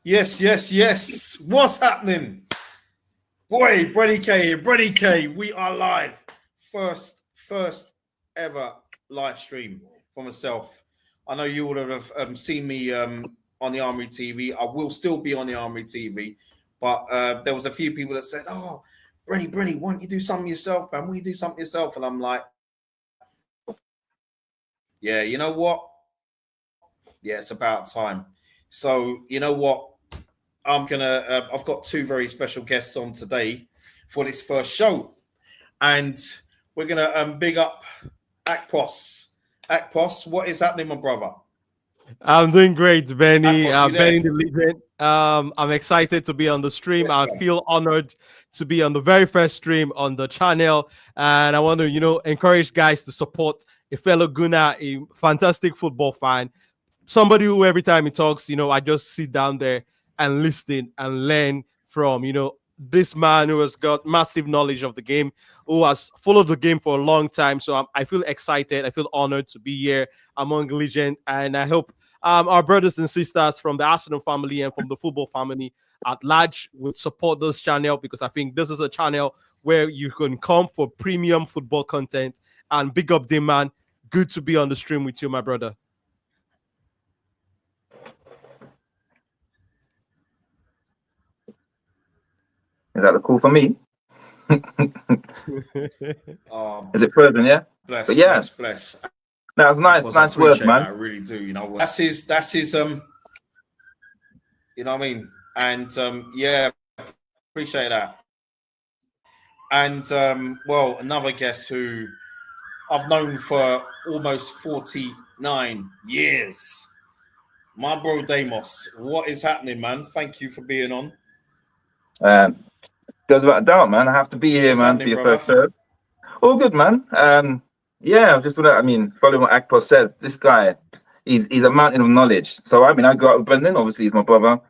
Yes, yes, yes. What's happening? Boy, Brady K here. Brady K, we are live. First ever live stream for myself. I know you would have seen me on the Armory TV. I will still be on the Armory TV, but there was a few people that said, "Oh, Brenny, why don't you do something yourself, man? Why don't you do something yourself?" And I'm like, "Yeah, you know what? Yeah, it's about time." So you know what? I've got two very special guests on today for this first show, and we're gonna big up Akpos. Akpos, what is happening, my brother? I'm doing great, Benny. Akpos, you Benny there? the Legend. I'm excited to be on the stream. Yes, I man. feel honored to be on the very first stream on the channel, and I want to, encourage guys to support a fellow Guna, a fantastic football fan, somebody who every time he talks, I just sit down there and listen and learn from, this man who has got massive knowledge of the game, who has followed the game for a long time. So I feel excited. I feel honored to be here among legend, and I hope our brothers and sisters from the Arsenal family and from the football family at large will support this channel, because I think this is a channel where you can come for premium football content. And big up, the man. Good to be on the stream with you, my brother. Is that the call for me? Um, Is it frozen? Yeah. bless, But yeah, bless. that was nice. Akpos, I Nice words, appreciate that. man. I really do. You know, that's his you know what I mean? And yeah, appreciate that. And well, another guest who I've known for almost 49 years. My bro Damos, what is happening, man? Thank you for being on. Um, Goes without a doubt, man. I have to be here, What's man, for happening, your brother? first show. All good, man. Yeah, I just want to. I mean, following what Akpos said, this guy, he's a mountain of knowledge. So I mean, I grew up with Brendan. Obviously, he's my brother.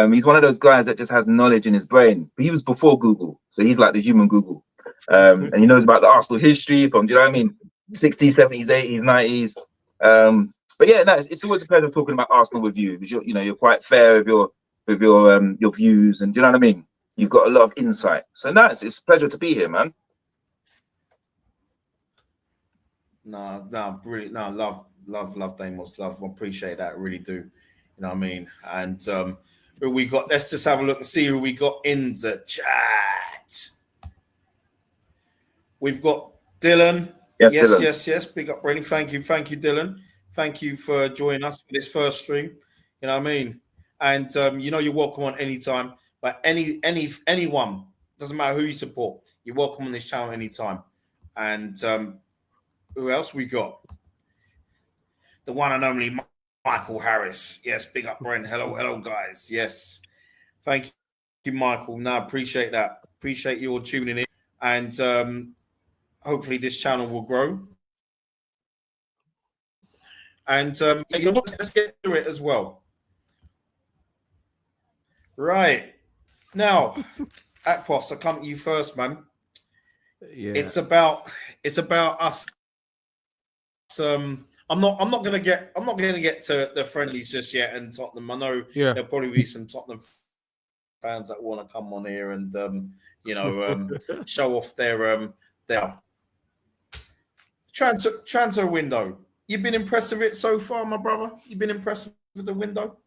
He's one of those guys that just has knowledge in his brain. But he was before Google, so he's like the human Google. And he knows about the Arsenal history from, do you know what I mean, 60s, 70s, 80s, 90s. But yeah, no, it's always a pleasure talking about Arsenal with you, because you're quite fair with your views, and do you know what I mean. You've got a lot of insight. So no, it's a pleasure to be here, man. No, brilliant. No, love Damos, love. Appreciate that, really do. You know what I mean? And who we got? Let's just have a look and see who we got in the chat. We've got Dylan. Yes, Yes, Dylan. yes. Big up, Brady. Thank you, Dylan. Thank you for joining us for this first stream. You know what I mean? And you're welcome on any time. But anyone, doesn't matter who you support, you're welcome on this channel anytime. And who else we got? The one and only Michael Harris. Yes, big up, Brent. Hello, guys. Yes, thank you, Michael. No, appreciate that. Appreciate you all tuning in, and hopefully this channel will grow. And let's get to it as well. Right now, Akpos, I come to you first, man. Yeah. It's about us. I'm not gonna get to the friendlies just yet and Tottenham. I know there'll probably be some Tottenham fans that want to come on here and show off their transfer window. You've been impressed with it so far, my brother? You've been impressed with the window?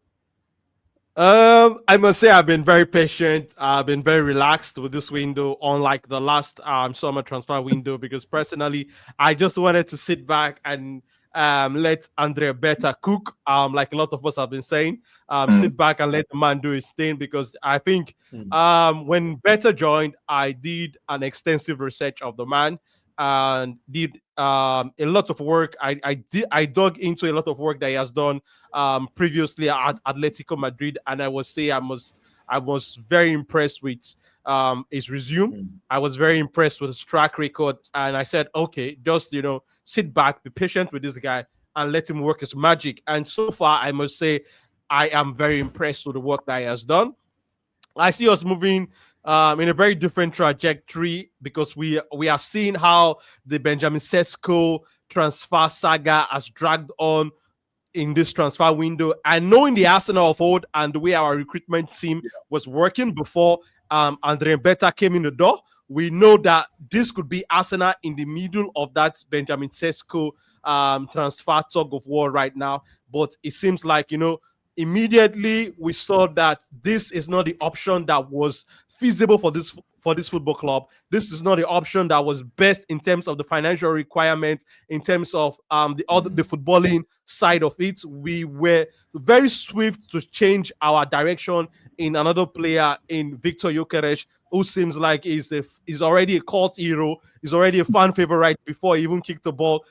I must say I've been very patient. I've been very relaxed with this window, unlike the last summer transfer window, because personally, I just wanted to sit back and let Andrea Beta cook. Like a lot of us have been saying, sit back and let the man do his thing. Because I think when Beta joined, I did an extensive research of the man and did a lot of work. I dug into a lot of work that he has done previously at Atletico Madrid, and I was very impressed with his resume. I was very impressed with his track record, and I said, okay, just sit back, be patient with this guy, and let him work his magic. And so far, I must say, I am very impressed with the work that he has done. I see us moving in a very different trajectory, because we are seeing how the Benjamin Sesko transfer saga has dragged on in this transfer window. And knowing the Arsenal of old and the way our recruitment team was working before Andre Beta came in the door, we know that this could be Arsenal in the middle of that Benjamin Sesko transfer tug of war right now. But it seems like, immediately we saw that this is not the option that was feasible for this football club. This is not the option that was best in terms of the financial requirement, in terms of the footballing side of it. We were very swift to change our direction in another player, in Victor Gyökeres, who seems like he's already a cult hero. He's already a fan favorite before he even kicked the ball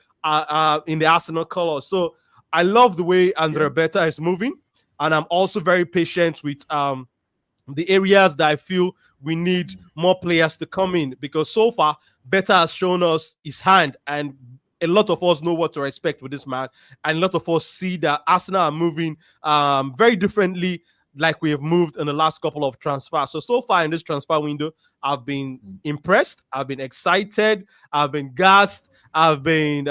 in the Arsenal colors. So I love the way Andre Beta is moving, and I'm also very patient with the areas that I feel we need more players to come in, because so far Beta has shown us his hand, and a lot of us know what to expect with this man, and a lot of us see that Arsenal are moving very differently, like we have moved in the last couple of transfers. So far in this transfer window, I've been impressed, I've been excited, I've been gassed, I've been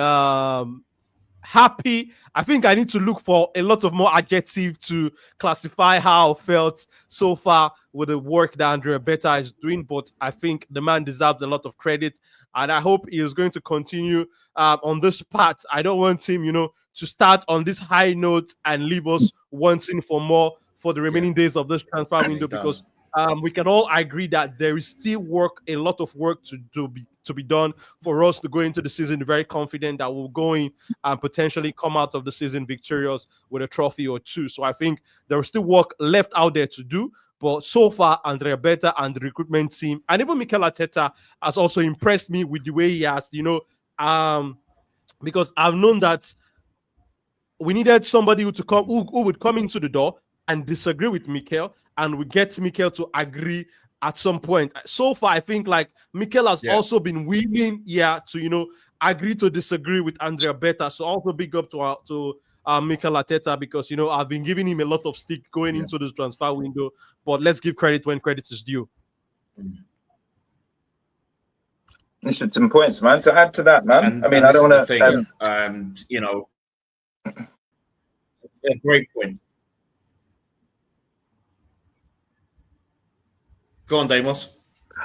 happy. I think I need to look for a lot of more adjective to classify how I felt so far with the work that Andre Beta is doing, but I think the man deserves a lot of credit, and I hope he is going to continue on this path. I don't want him, to start on this high note and leave us wanting for more for the remaining days of this transfer window, because we can all agree that there is still a lot of work to be done for us to go into the season very confident that we'll go in and potentially come out of the season victorious with a trophy or two. So I think there is still work left out there to do. But so far, Andre Beta and the recruitment team, and even Mikel Arteta, has also impressed me with the way he has, because I've known that we needed somebody who would come into the door and disagree with Mikel, and we get Mikel to agree at some point. So far, I think like Mikel has also been willing, to agree to disagree with Andre Beta. So also big up to Mikel Arteta, because I've been giving him a lot of stick going into this transfer window. But let's give credit when credit is due. Interesting points, man. To add to that, man. I don't want to. It's a great point. Go on, Damos.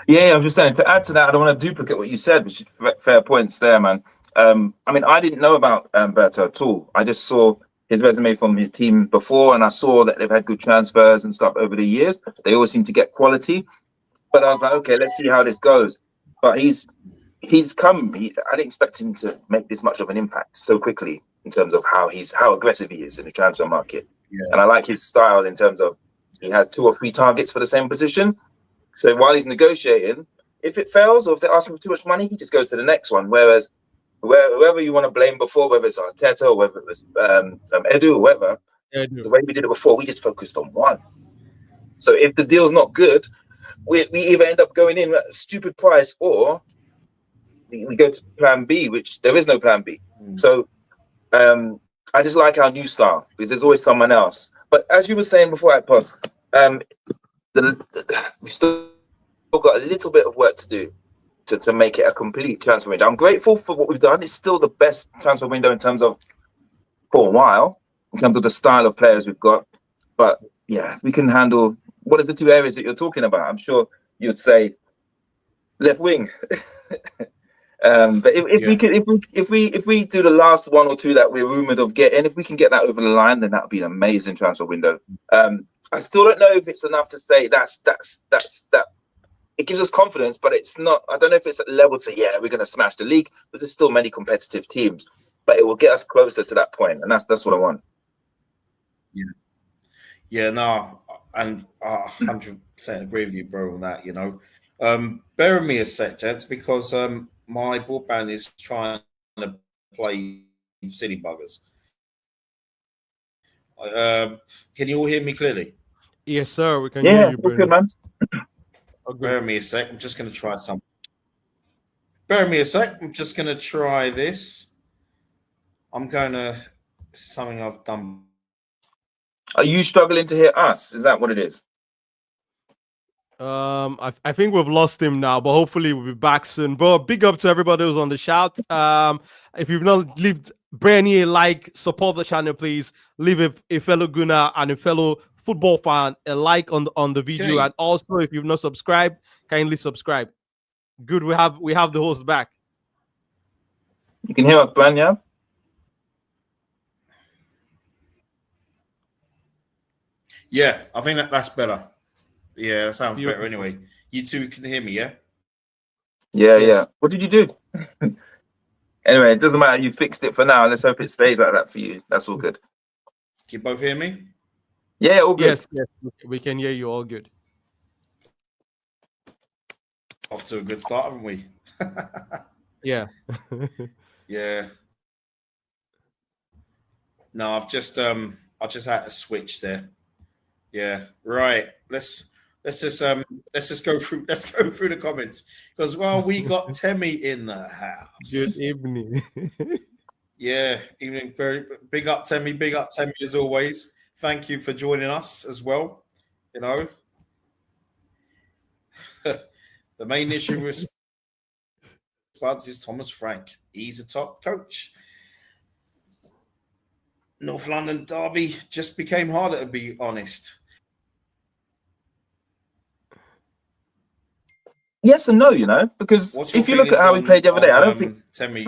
Yeah, I was just saying, to add to that, I don't want to duplicate what you said, which is fair points there, man. I didn't know about Berto at all. I just saw his resume from his team before, and I saw that they've had good transfers and stuff over the years. They always seem to get quality. But I was like, okay, let's see how this goes. But he's come. I didn't expect him to make this much of an impact so quickly in terms of how aggressive he is in the transfer market. Yeah. And I like his style in terms of he has 2 or 3 targets for the same position. So while he's negotiating, if it fails or if they're asking for too much money, he just goes to the next one. Whereas whoever you want to blame before, whether it's Arteta or whether it was Edu or whoever, the way we did it before, we just focused on one. So if the deal's not good, we either end up going in at a stupid price or we go to plan B, which there is no plan B. So I just like our new style because there's always someone else. But as you were saying before, we've still got a little bit of work to do to make it a complete transfer window. I'm grateful for what we've done. It's still the best transfer window in terms of, for a while, in terms of the style of players we've got. But yeah, we can handle, what are the 2 areas that you're talking about? I'm sure you'd say left wing. But if we do the last 1 or 2 that we're rumored of getting, if we can get that over the line, then that would be an amazing transfer window. I still don't know if it's enough to say that. It gives us confidence, but it's not. I don't know if it's at the level to say, yeah, we're going to smash the league, because there's still many competitive teams. But it will get us closer to that point, and that's what I want. Yeah, no, and 100% agree with you, bro, on that. Bear with me a sec, gents, because my broadband is trying to play silly buggers. Can you all hear me clearly? Yes, sir. We can hear you, good, man. Bear with me a sec. I'm just going to try something. Bear with me a sec. I'm just going to try this. Something I've done. Are you struggling to hear us? Is that what it is? I think we've lost him now, but hopefully we'll be back soon. But big up to everybody who's on the shout. If you've not Bernie a like, support the channel, please. Leave a fellow Gunner and a fellow football fan a like on the video, Okay. and also if you've not subscribed, kindly subscribe. Good, we have the host back. You can hear us, Bran, yeah? Yeah, I think that's better. Yeah, that sounds Beautiful. better anyway. You two can hear me, yeah? Yeah, Yes. yeah. What did you do? Anyway, it doesn't matter. You fixed it for now. Let's hope it stays like that for you. That's all good. Can you both hear me? Yeah, all good. Yes, we can hear you all good. Off to a good start, haven't we? Yeah. Yeah. No, I just had to switch there. Yeah, right. Let's just go through the comments, because we got Temi in the house. Good evening. Yeah, evening. Very big up Temi as always. Thank you for joining us as well. You know, the main issue with Spuds is Thomas Frank. He's a top coach. North London derby just became harder, to be honest. Yes and no, you know, because What's your if you look at feelings how we played the other day, I don't think Temi's,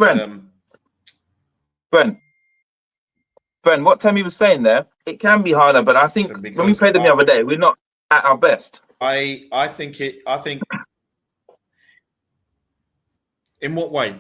Bren, what Temi was saying there, it can be harder, but I think So because when we played them the other day, we're not at our best. I think in what way?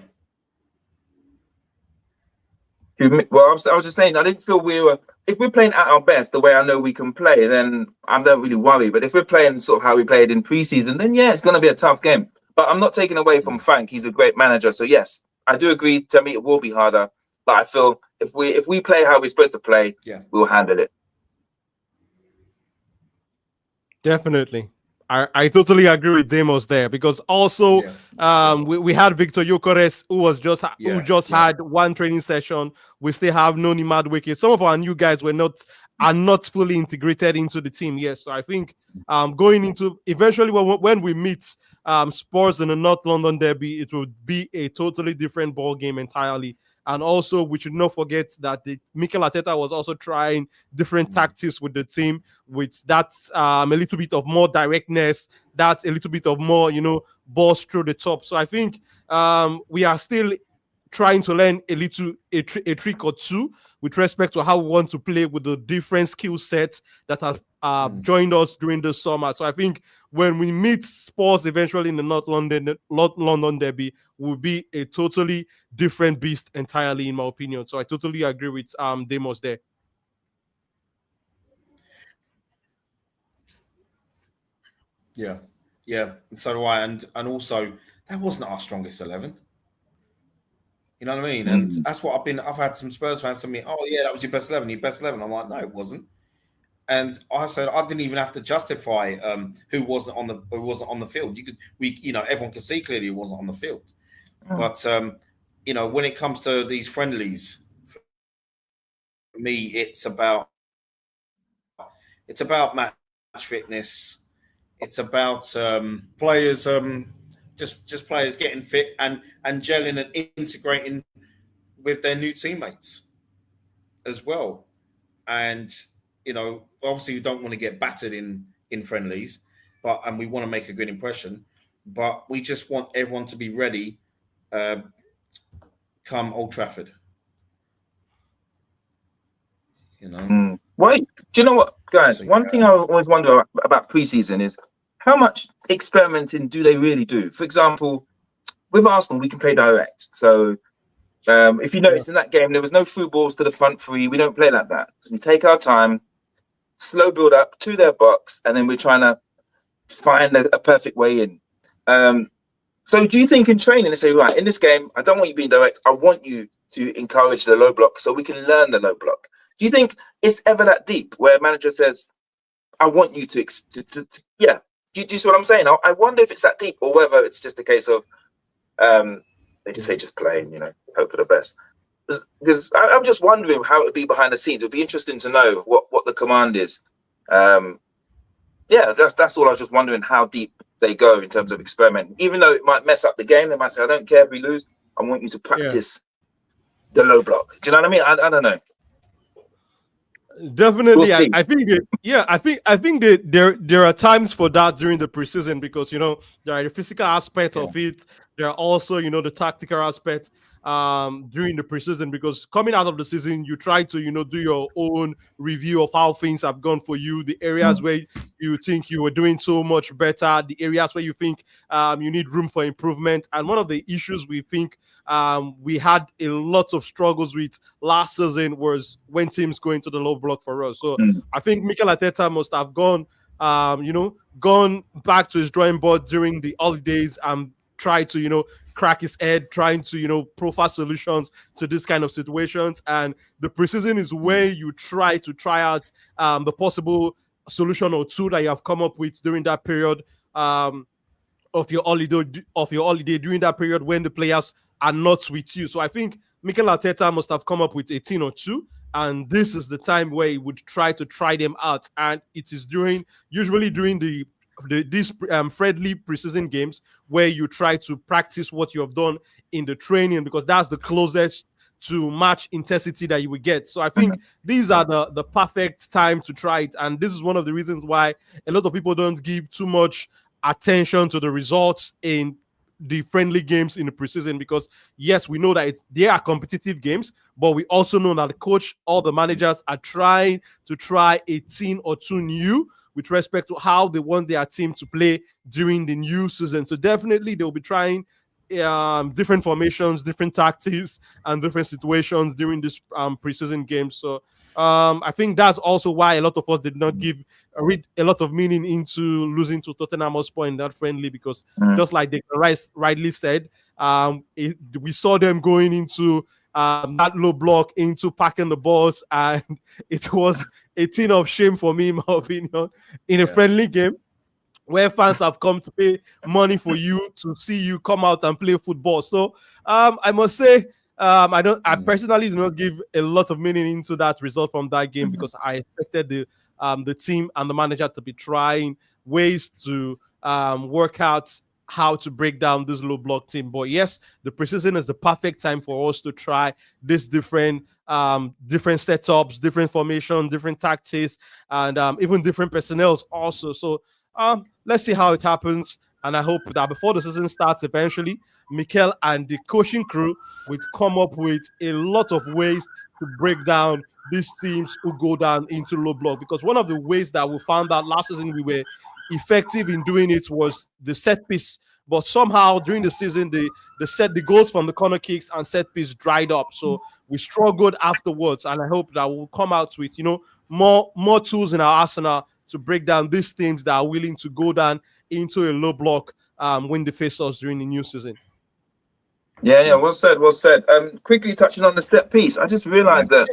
Well, I was just saying, I didn't feel we were. If we're playing at our best, the way I know we can play, then I don't really worry. But if we're playing sort of how we played in preseason, then yeah, it's going to be a tough game. But I'm not taking away from Frank; he's a great manager. So yes, I do agree. To me, it will be harder. But I feel if we play how we're supposed to play, we'll handle it. Definitely. I totally agree with Demos there, because also we had Victor Yokores who just had one training session. We still have Noni Madwike. Some of our new guys are not fully integrated into the team yet. So I think going into eventually when we meet Spurs in the North London derby, it will be a totally different ball game entirely. And also, we should not forget that Mikel Arteta was also trying different tactics with the team, with that a little bit of more directness, that a little bit of more, balls through the top. So I think we are still trying to learn a trick or two with respect to how we want to play with the different skill sets that have joined us during the summer. So I think when we meet Spurs eventually in the North London derby, will be a totally different beast entirely, in my opinion. So I totally agree with Demos there. Yeah, and so do I. And also, that wasn't our strongest 11. You know what I mean? And that's what I've had some Spurs fans tell me, "Oh yeah, that was your best 11. Your best 11." I'm like, no, it wasn't. And I said I didn't even have to justify who wasn't on the field. Everyone could see clearly who wasn't on the field. But when it comes to these friendlies, for me, it's about match fitness. It's about players, just players getting fit and gelling and integrating with their new teammates as well. And obviously we don't want to get battered in friendlies, and we want to make a good impression. But we just want everyone to be ready come Old Trafford. Wait, do you know what, guys? One thing I always wonder about preseason is how much experimenting do they really do? For example, with Arsenal, we can play direct. So if you notice in that game, there was no through balls to the front three. We don't play like that. So we take our time, slow build up to their box, and then we're trying to find a perfect way in. So do you think in training they say, right, in this game, I don't want you being direct. I want you to encourage the low block so we can learn the low block. Do you think it's ever that deep where a manager says, I want you to yeah. Do you see what I'm saying? I wonder if it's that deep or whether it's just a case of they just say just play and, hope for the best. Because I'm just wondering how it would be behind the scenes. It would be interesting to know what the command is. That's all. I was just wondering how deep they go in terms of experimenting. Even though it might mess up the game, they might say, I don't care if we lose. I want you to practice the low block. Do you know what I mean? I don't know. Definitely, We'll see. I think I think that there are times for that during the preseason because there are the physical aspect Yeah. of it. There are also the tactical aspect during the preseason because coming out of the season you try to do your own review of how things have gone for you, the areas where you think you were doing so much better, the areas where you think you need room for improvement. And one of the issues we think we had a lot of struggles with last season was when teams go into the low block for us. So Mm. I think Mikel Arteta must have gone back to his drawing board during the holidays and try to crack his head, trying to profile solutions to this kind of situations. And the preseason is where you try out the possible solution or two that you have come up with during that period of your holiday during that period when the players are not with you. So I think Mikel Arteta must have come up with a team or two, and this is the time where he would try them out. And it is usually during these friendly preseason games where you try to practice what you have done in the training because that's the closest to match intensity that you will get. So I think these are the perfect time to try it, and this is one of the reasons why a lot of people don't give too much attention to the results in the friendly games in the preseason because yes, we know that they are competitive games, but we also know that the coach, all the managers are trying to try a team or two new with respect to how they want their team to play during the new season. So definitely they'll be trying different formations, different tactics, and different situations during this preseason game. So I think that's also why a lot of us did not read a lot of meaning into losing to Tottenham Hotspur in that friendly because just like Declan Rice rightly said, we saw them going into that low block into packing the balls, and it was a thing of shame for me, in my opinion, in a friendly game where fans have come to pay money for you to see you come out and play football. So I must say, I personally do not give a lot of meaning into that result from that game because I expected the team and the manager to be trying ways to work out how to break down this low block team. But yes, the preseason is the perfect time for us to try this different setups, different formation, different tactics, and even different personnel also. So let's see how it happens. And I hope that before the season starts, eventually, Mikel and the coaching crew will come up with a lot of ways to break down these teams who go down into low block. Because one of the ways that we found out last season we were effective in doing it was the set piece. But somehow during the season, the goals from the corner kicks and set piece dried up. So we struggled afterwards. And I hope that we'll come out with more tools in our arsenal to break down these teams that are willing to go down into a low block when they face us during the new season. Yeah, well said. Quickly touching on the set piece, I just realized that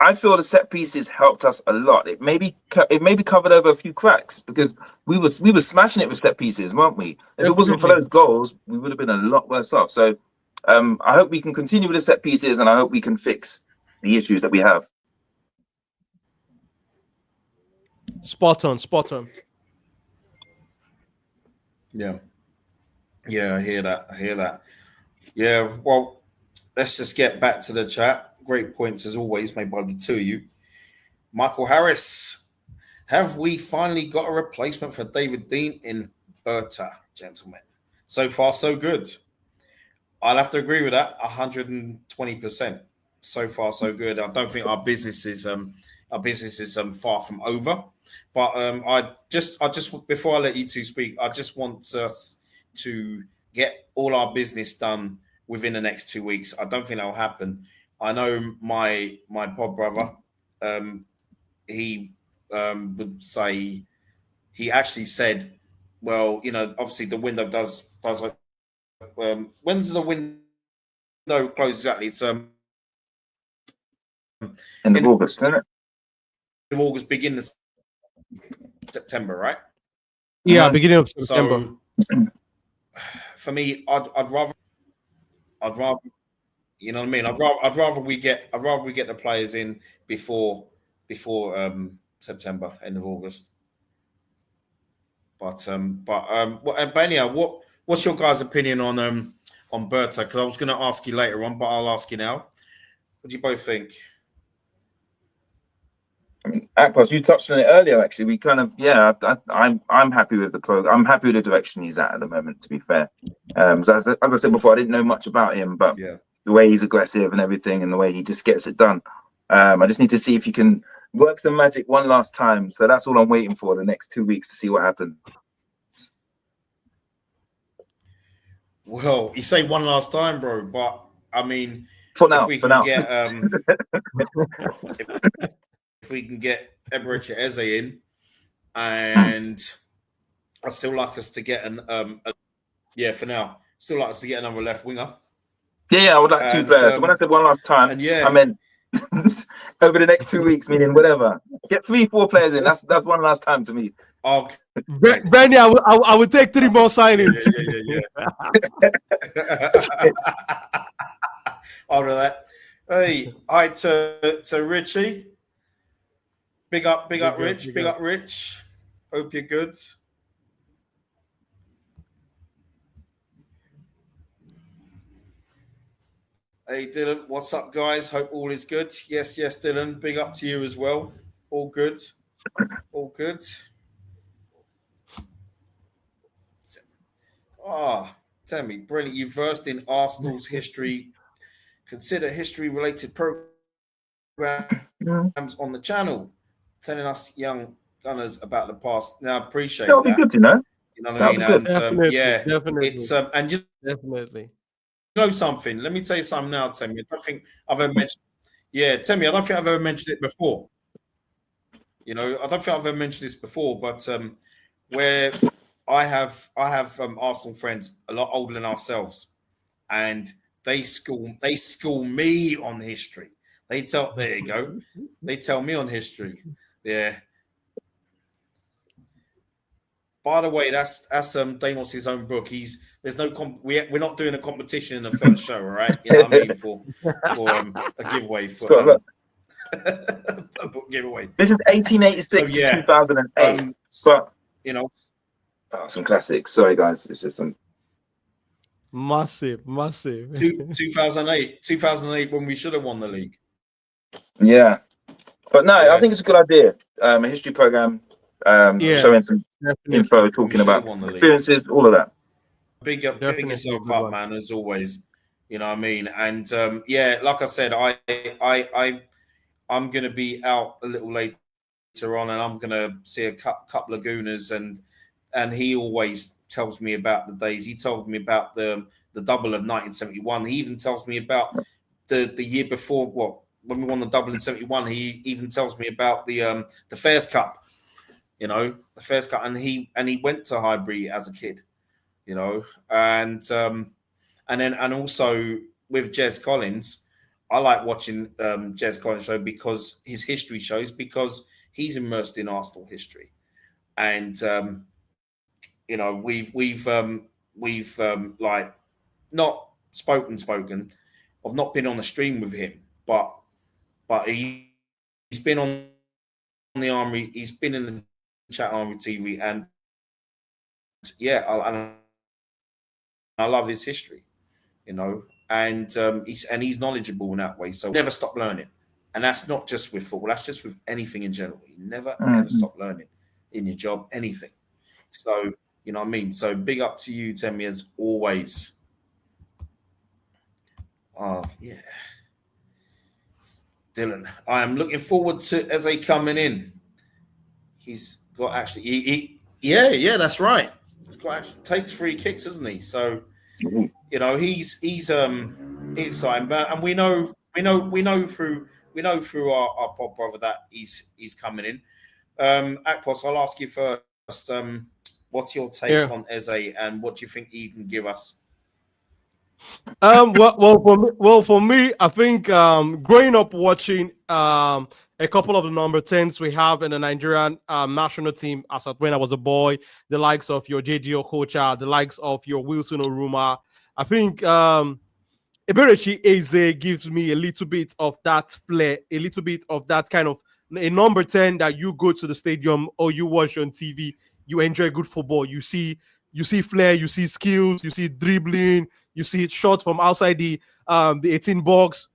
I feel the set pieces helped us a lot. It maybe covered over a few cracks because we were smashing it with set pieces, weren't we? If it wasn't for those goals, we would have been a lot worse off. So I hope we can continue with the set pieces, and I hope we can fix the issues that we have. Spot on. Yeah, I hear that. Yeah, well, let's just get back to the chat. Great points as always made by the two of you. Michael Harris, have we finally got a replacement for David Dein in Berta, gentlemen? So far, so good. I'll have to agree with that 120%. So far, so good. I don't think our business is far from over. But I just before I let you two speak, I just want us to get all our business done within the next 2 weeks. I don't think that will happen. I know my pod brother, he would say, he actually said, well, obviously the window does when's the window close exactly? It's end of August, isn't it? Of August, beginning of September, right? Yeah, beginning of September. So, for me, I'd rather, you know what I mean. I'd rather we get the players in before September, end of August. But anyhow, what's your guys' opinion on on Berta, because I was going to ask you later on, but I'll ask you now. What do you both think? I mean, Akpos, you touched on it earlier. Actually, we kind of, I'm happy with the program. I'm happy with the direction he's at the moment. To be fair, so as I said before, I didn't know much about him, but Yeah. the way he's aggressive and everything, and the way he just gets it done. I just need to see if he can work some magic one last time. So that's all I'm waiting for the next 2 weeks to see what happens. Well, you say one last time, bro, but I mean, For now, if we can get if we can get Eberechi Eze in, and I still like us to get for now, still like us to get another left winger. Yeah, I would like 2 And, players. So when I said one last time, and yeah. I meant over the next 2 weeks, meaning whatever. Get 3-4 players in. That's one last time to me. Oh, Benny, I would take 3 more signings. Yeah. After that, hey, all right, to Richie. Big up, Rich. Big up, Rich. Hope you're good. Hey, Dylan, what's up, guys? Hope all is good. Yes, Dylan. Big up to you as well. All good. All good. Tell me, brilliant. You versed in Arsenal's history. Consider history-related programs on the channel, telling us young gunners about the past. Now, I appreciate That'll be good, you know. You know what I mean? Good. And Definitely. it's and you Definitely. know something. Let me tell you something now, Temi. I don't think I've ever mentioned. Yeah, Temi, I don't think I've ever mentioned it before. You know, I don't think I've ever mentioned this before, but where I have Arsenal friends a lot older than ourselves, and they school me on history. There you go. They tell me on history. Yeah. By the way, that's Damos' own book. There's no we're not doing a competition in the first show, all right? You know what I mean? For a giveaway for a book giveaway. This is 1886 to 2008. But you know, some classics. Sorry, guys. It's just some massive. 2008 when we should have won the league. Yeah, but no, I think it's a good idea. A history program, showing some info, talking about experiences, all of that. Big yourself up, man, as always. You know what I mean? And like I said, I'm gonna be out a little later on, and I'm gonna see a couple of Gooners, and he always tells me about the days. He told me about the double of 1971. He even tells me about the year before, when we won the double in 71. He even tells me about the Fairs Cup. You know, the Fairs Cup, and he went to Highbury as a kid. You know, and also with Jez Collins, I like watching Jez Collins show because his history shows, because he's immersed in Arsenal history, and you know, we've like not spoken. I've not been on the stream with him, but he's been on the Armory. He's been in the chat Armory TV, and I love his history, you know, and he's knowledgeable in that way. So never stop learning, and that's not just with football. That's just with anything in general. You never ever stop learning in your job, anything. So you know what I mean. So big up to you, Temi, as always. Yeah, Dylan. I am looking forward to Eze coming in. He's got actually, that's right. He's got actually takes free kicks, isn't he? So, you know, he's exciting. But and we know through our pod brother that he's coming in. Akpos, I'll ask you first. What's your take on Eze, and what do you think he can give us? For me, I think growing up watching a couple of the number 10s we have in the Nigerian national team when I was a boy, the likes of your JJ Okocha, the likes of your Wilson Oruma, I think Eberechi Eze gives me a little bit of that flair, a little bit of that kind of a number 10 that you go to the stadium or you watch on TV, you enjoy good football, you see you see flair, you see skills, you see dribbling, you see shot from outside the 18 box.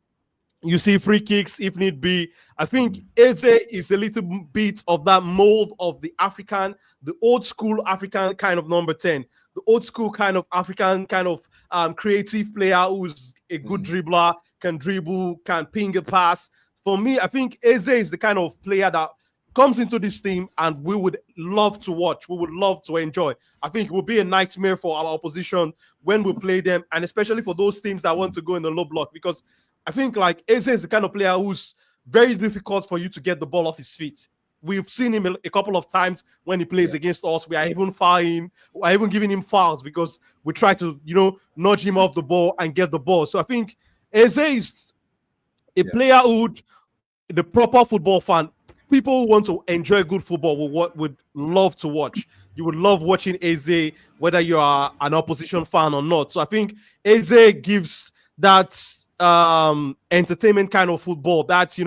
You see free kicks if need be. I think Eze is a little bit of that mold of the African, the old school African kind of number 10, the old school kind of African kind of creative player who's a good dribbler, can dribble, can ping a pass. For me, I think Eze is the kind of player that comes into this team and we would love to watch. We would love to enjoy. I think it would be a nightmare for our opposition when we play them, and especially for those teams that want to go in the low block, because I think like Eze is the kind of player who's very difficult for you to get the ball off his feet. We've seen him a couple of times when he plays against us. We are even fouling, we are even giving him fouls because we try to, nudge him off the ball and get the ball. So I think Eze is a player who would, the proper football fan, people who want to enjoy good football would love to watch. You would love watching Eze, whether you are an opposition fan or not. So I think Eze gives that entertainment kind of football. That's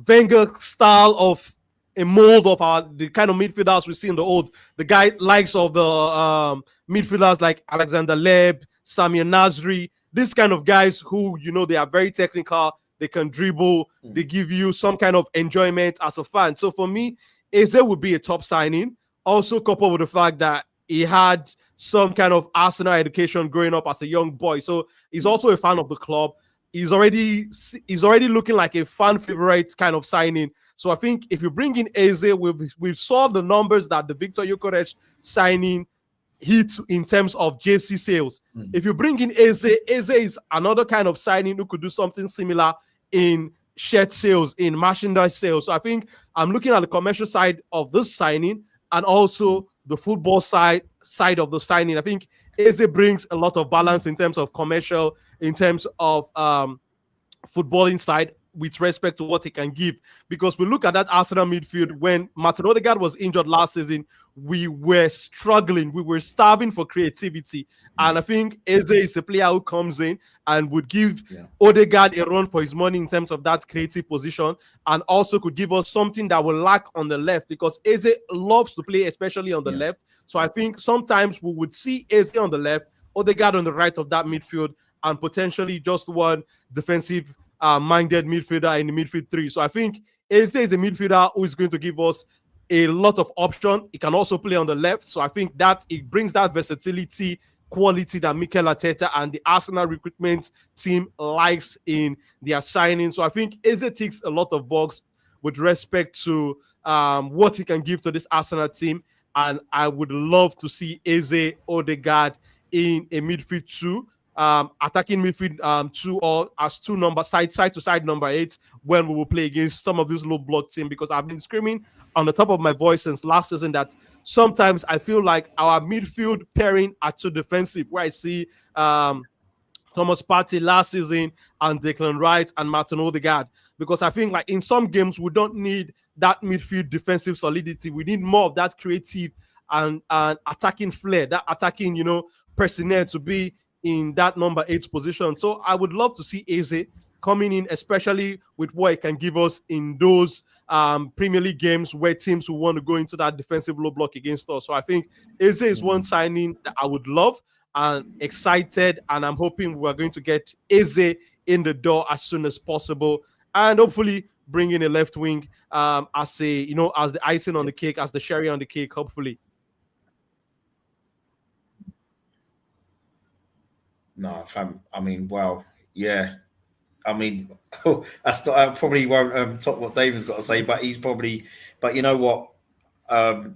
Wenger style of a mold of the kind of midfielders we see in the guy likes of the midfielders like Alexander Leb, Samir Nasri, these kind of guys who they are very technical, they can dribble, they give you some kind of enjoyment as a fan. So for me, Eze would be a top signing. Also coupled with the fact that he had some kind of Arsenal education growing up as a young boy, so he's also a fan of the club. He's already looking like a fan favorite kind of signing. So I think if you bring in Eze, we've saw the numbers that the Victor Gyökeres signing hit in terms of JC sales. If you bring in Eze is another kind of signing who could do something similar in shirt sales, in merchandise sales. So I think I'm looking at the commercial side of this signing and also the football side of the signing. I think Eze brings a lot of balance in terms of commercial, in terms of footballing side, with respect to what he can give. Because we look at that Arsenal midfield, when Martin Odegaard was injured last season, we were struggling. We were starving for creativity. And I think Eze is a player who comes in and would give Odegaard a run for his money in terms of that creative position, and also could give us something that will lack on the left, because Eze loves to play, especially on the left. So I think sometimes we would see Eze on the left, Odegaard on the right of that midfield, and potentially just one defensive minded midfielder in the midfield three. So I think Eze is a midfielder who is going to give us a lot of option. He can also play on the left. So I think that it brings that versatility quality that Mikel Arteta and the Arsenal recruitment team likes in their signing. So I think Eze ticks a lot of boxes with respect to what he can give to this Arsenal team. And I would love to see Eze, Odegaard in a midfield two, attacking midfield two, or as two number side to side number 8 when we will play against some of these low block team. Because I've been screaming on the top of my voice since last season that sometimes I feel like our midfield pairing are too defensive, where I see Thomas Partey last season and Declan Rice and Martin Odegaard. Because I think like in some games we don't need that midfield defensive solidity. We need more of that creative and attacking flair, that attacking, personnel to be in that number 8 position. So I would love to see Eze coming in, especially with what he can give us in those Premier League games where teams will want to go into that defensive low block against us. So I think Eze is one signing that I would love and excited, and I'm hoping we're going to get Eze in the door as soon as possible, and hopefully bring in a left wing as the icing on the cake, as the cherry on the cake, hopefully. No, fam. I mean, wow, yeah. I mean, I probably won't top what David's got to say, but he's probably. But you know what? I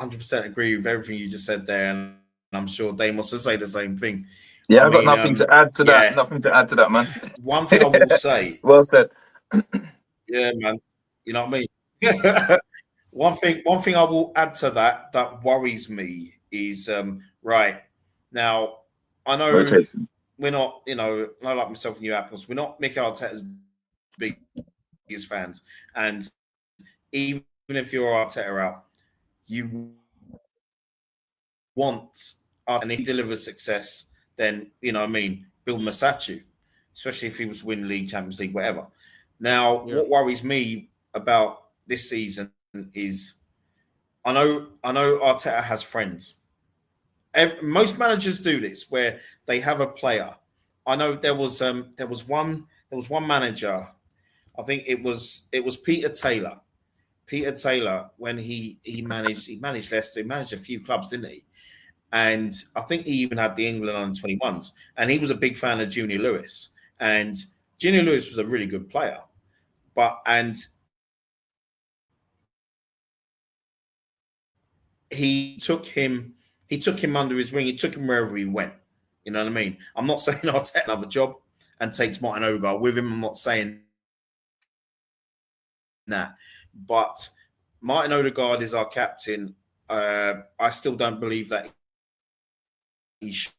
100% agree with everything you just said there, and I'm sure Dave wants to say the same thing. Yeah, I've got nothing to add to that. Nothing to add to that, man. One thing I will say. Well said. Yeah, man. You know what I mean? One thing I will add to that worries me is right now. I know we're not, not like myself and you Apples, we're not Mikel Arteta's biggest fans. And even if you're Arteta out, you want, and he delivers success, then, Bill Masaccio, especially if he was to win league, Champions League, whatever. Now, what worries me about this season is I know Arteta has friends. most managers do this where they have a player. I know there was one manager. I think it was Peter Taylor. Peter Taylor, when he managed Leicester, he managed a few clubs, didn't he? And I think he even had the England under 21s. And he was a big fan of Junior Lewis. And Junior Lewis was a really good player. And he took him under his wing. He took him wherever he went. You know what I mean? I'm not saying I'll take another job and takes Martin Odegaard with him. I'm not saying that. But Martin Odegaard is our captain. I still don't believe that he should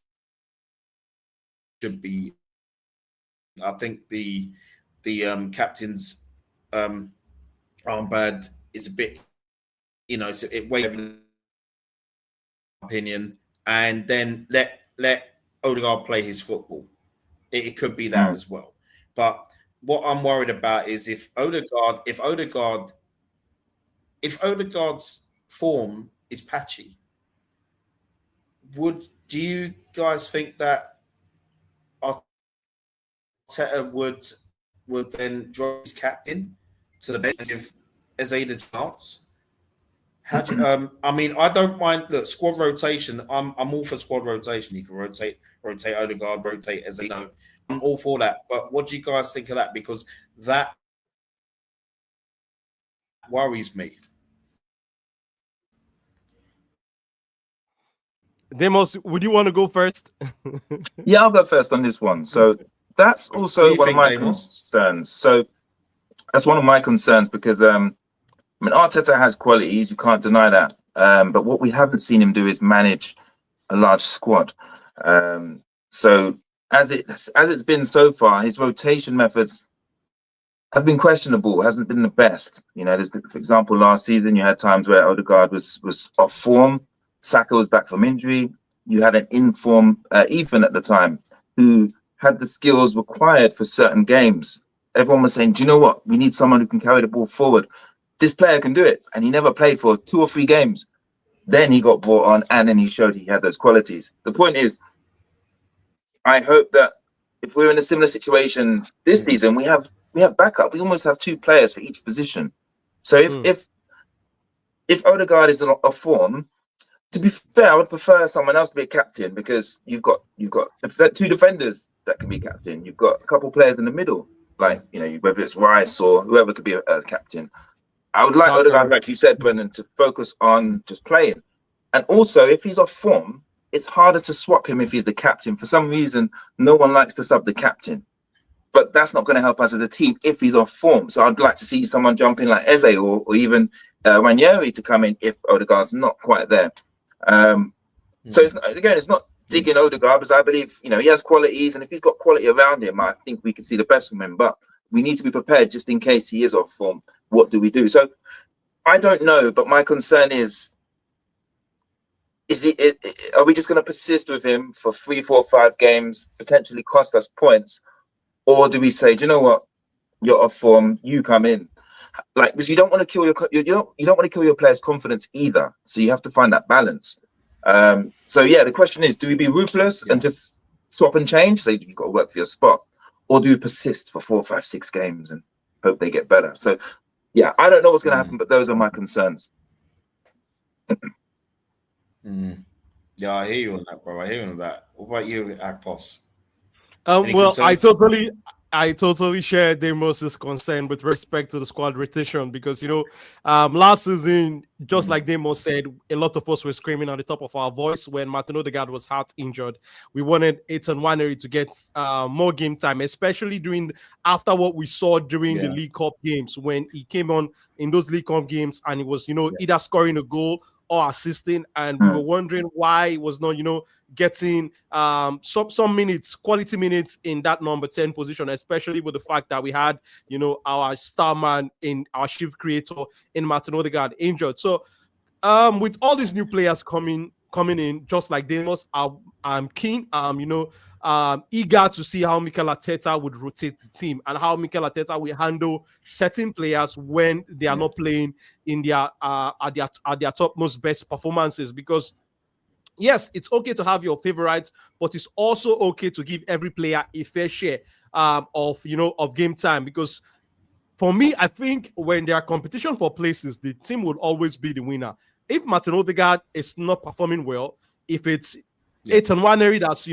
be. I think the captain's armband is a bit, it's it way of opinion, and then let Odegaard play his football. It could be that as well. But what I'm worried about is if Odegaard's form is patchy, do you guys think that Arteta would then drop his captain to the bench and give Eze the chance? I don't mind. Look, squad rotation. I'm all for squad rotation. You can rotate Odegaard, rotate Eze. I'm all for that. But what do you guys think of that? Because that worries me. Demos, would you want to go first? Yeah, I'll go first on this one. So that's also one of my Demos? concerns. So that's one of my concerns because Arteta has qualities, you can't deny that. But what we haven't seen him do is manage a large squad. So as it's been so far, his rotation methods have been questionable. Hasn't been the best. There's been, for example, last season you had times where Odegaard was off form. Saka was back from injury. You had an in-form Ethan at the time who had the skills required for certain games. Everyone was saying, do you know what? We need someone who can carry the ball forward. This player can do it. And he never played for 2 or 3 games. Then he got brought on and then he showed he had those qualities. The point is, I hope that if we're in a similar situation this season, we have backup. We almost have 2 players for each position. So if Odegaard is off form, to be fair, I would prefer someone else to be a captain because you've got 2 defenders that can be captain. You've got a couple players in the middle, like whether it's Rice or whoever could be a captain. I would like Odegaard, like you said, Brendan, to focus on just playing. And also, if he's off form, it's harder to swap him if he's the captain. For some reason, no one likes to sub the captain. But that's not going to help us as a team if he's off form. So I'd like to see someone jump in like Eze or even Ranieri to come in if Odegaard's not quite there. So it's not digging Odegaard because I believe he has qualities, and if he's got quality around him, I think we can see the best from him. But we need to be prepared just in case he is off form. What do we do? So I don't know, but my concern is are we just going to persist with him for 3, 4, 5 games, potentially cost us points, or do we say, do you know what, you're off form, you come in? Because you don't want to kill you don't want to kill your players' confidence either. So you have to find that balance. The question is, do we be ruthless and just swap and change? Say you've got to work for your spot, or do we persist for 4, 5, 6 games and hope they get better? So I don't know what's going to happen, but those are my concerns. Yeah, I hear you on that, bro. I hear you on that. What about you, Akpos? I totally share Demos's concern with respect to the squad rotation because last season, just like Demos said, a lot of us were screaming on the top of our voice when Martin Odegaard was heart injured. We wanted Ethan Nwaneri to get more game time, especially after what we saw during the League Cup games when he came on in those League Cup games and he was either scoring a goal or assisting, and we were wondering why he was not getting some minutes, quality minutes in that number 10 position, especially with the fact that we had our star man in our shift creator in Martin Odegaard injured. So with all these new players coming in, just like Demos, I'm keen, eager to see how Mikel Arteta would rotate the team and how Mikel Arteta will handle certain players when they are not playing in their at their topmost best performances. Because yes, it's okay to have your favorites, but it's also okay to give every player a fair share of of game time. Because for me, I think when there are competition for places, the team will always be the winner. If Martin Odegaard is not performing well, if it's Yeah. Ethan Waneri that's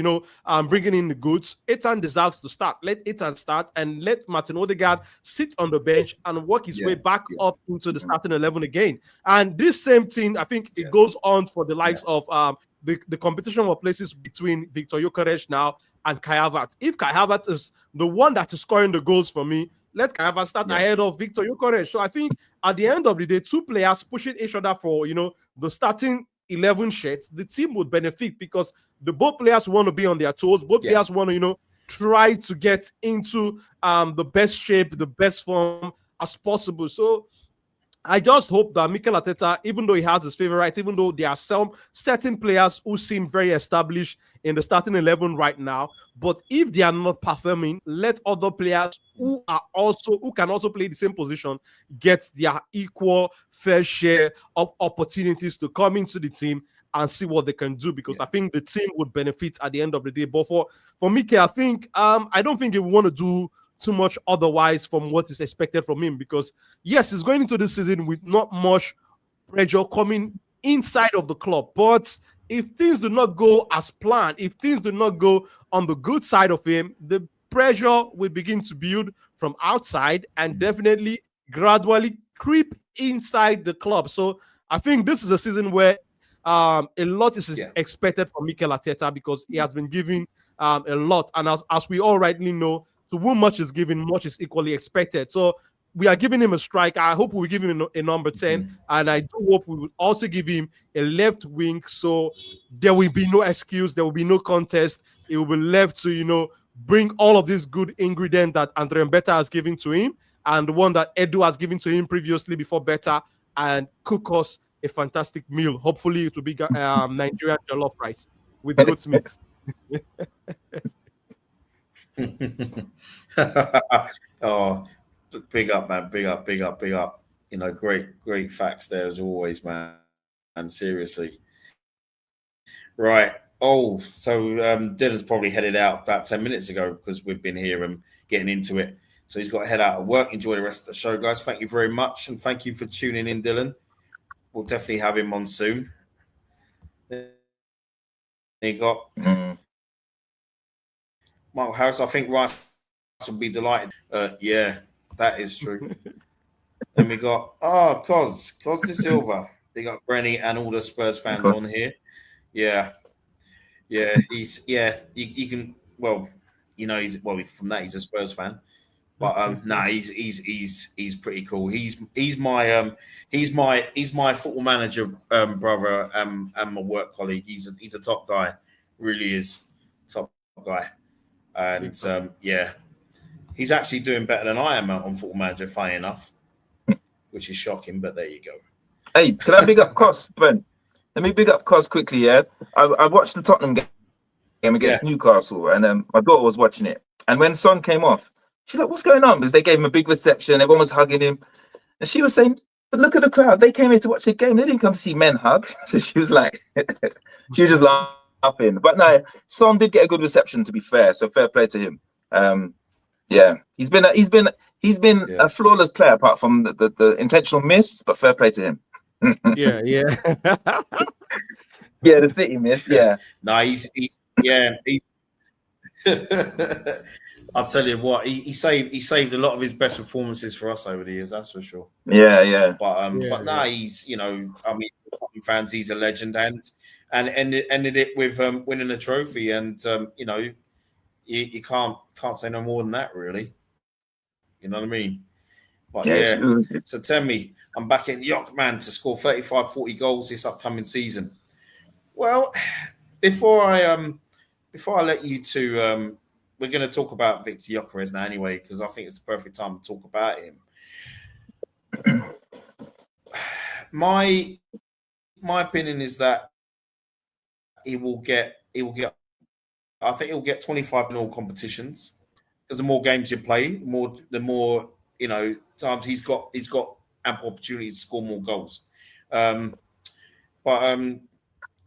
bringing in the goods, Ethan deserves to start. Let Ethan start and let Martin Odegaard sit on the bench and work his way back up into the starting 11 again. And this same thing, I think it goes on for the likes of the competition for places between Victor Gyökeres now and Kai Havertz. If Kai Havertz is the one that is scoring the goals for me, let Kai Havertz start ahead of Victor Gyökeres. So I think at the end of the day, two players pushing each other for the starting 11 shirts, the team would benefit because the both players want to be on their toes. Both players want to try to get into the best shape, the best form as possible. So I just hope that Mikel Arteta, even though he has his favorites, even though there are some certain players who seem very established in the starting 11 right now, but if they are not performing, let other players who can also play the same position get their equal fair share of opportunities to come into the team and see what they can do, because I think the team would benefit at the end of the day. But for Mikel, I think I don't think he would want to do too much otherwise from what is expected from him, because yes, he's going into this season with not much pressure coming inside of the club. But if things do not go as planned, if things do not go on the good side of him, the pressure will begin to build from outside and definitely gradually creep inside the club. So I think this is a season where a lot is expected from Mikel Arteta, because he has been giving a lot, and as we all rightly know, to whom much is given, much is equally expected. So we are giving him a striker. I hope we give him a number 10. And I do hope we will also give him a left wing. So there will be no excuse. There will be no contest. It will be left to, bring all of these good ingredients that Andre Mbeta has given to him and the one that Edu has given to him previously before Beta, and cook us a fantastic meal. Hopefully it will be Nigerian jollof rice with goat meat. Oh, big up, man. Big up. Great facts there as always, man. And seriously. Right. Oh, so Dylan's probably headed out about 10 minutes ago because we've been here and getting into it. So he's got to head out of work. Enjoy the rest of the show, guys. Thank you very much. And thank you for tuning in, Dylan. We'll definitely have him on soon. He got Michael Harris. I think Rice will be delighted. Yeah, that is true. Then we got Cos de Silva. They got Brenny and all the Spurs fans on here. Yeah, he's he can he's from that he's a Spurs fan, but he's pretty cool. He's my football manager brother and my work colleague. He's a top guy, really is top guy, and he's actually doing better than I am on Football Manager. Funny enough, which is shocking, but there you go. Hey, can I big up Cos, Brent? Let me big up Cos quickly, yeah? I watched the Tottenham game against Newcastle, and my daughter was watching it. And when Son came off, she's like, what's going on? Because they gave him a big reception, everyone was hugging him. And she was saying, but look at the crowd, they came here to watch the game, they didn't come to see men hug. So she was like, she was just laughing. But no, Son did get a good reception, to be fair, so fair play to him. He's been a flawless player apart from the intentional miss, but fair play to him. Yeah, the City miss. Yeah, no, he's I'll tell you what, he saved a lot of his best performances for us over the years. That's for sure. Yeah. But now he's fans, he's a legend, and ended it with winning a trophy, and you can't say no more than that, really. You know what I mean? But so tell me, I'm back in York, man, to score 35, 40 goals this upcoming season. Well, before I let you to, we're going to talk about Victor Gyökeres now anyway, because I think it's the perfect time to talk about him. My opinion is that he will get. I think he'll get 25 in all competitions, because the more games you play, the more times he's got ample opportunities to score more goals. But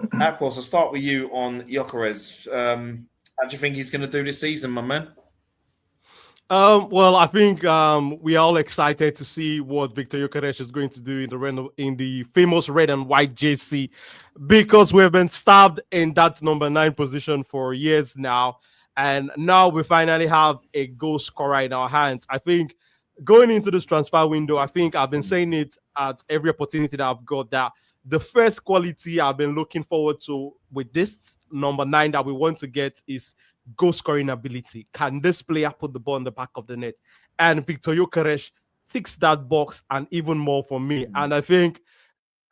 Aquos, I'll start with you on Gyökeres. How do you think he's going to do this season, my man? Well, I think we are all excited to see what Victor Gyökeres is going to do in the famous red and white JC, because we've been starved in that number 9 position for years now, and now we finally have a goal scorer in our hands. I think going into this transfer window, I think I've been saying it at every opportunity that I've got, that the first quality I've been looking forward to with this number 9 that we want to get is goal scoring ability. Can this player put the ball in the back of the net? And Victor Gyökeres ticks that box and even more for me. And I think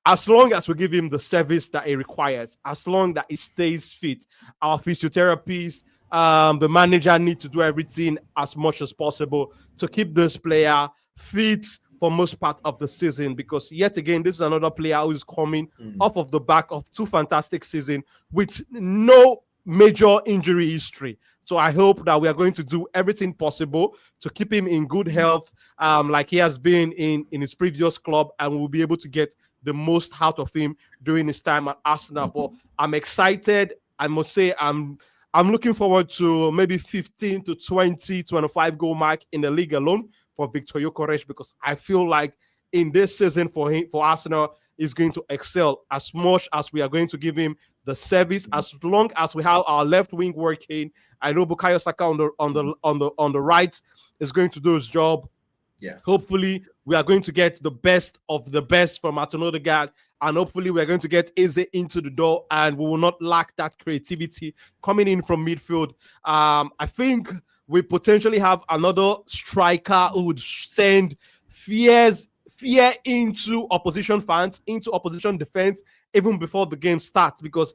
as long as we give him the service that he requires, as long that he stays fit, our physiotherapists, the manager need to do everything as much as possible to keep this player fit for most part of the season, because yet again, this is another player who is coming off of the back of 2 fantastic seasons with no major injury history. So I hope that we are going to do everything possible to keep him in good health, like he has been in his previous club, and we'll be able to get the most out of him during his time at Arsenal. But I'm excited. I must say I'm looking forward to maybe 15 to 20, 25 goal mark in the league alone for Victor Gyökeres, because I feel like in this season for Arsenal, is going to excel as much as we are going to give him the service. As long as we have our left wing working, I know Bukayo Saka on the right is going to do his job. Yeah. Hopefully, we are going to get the best of the best from Martin Odegaard, and hopefully, we are going to get Eze into the door, and we will not lack that creativity coming in from midfield. I think we potentially have another striker who would send fear into opposition fans, into opposition defense, even before the game starts, because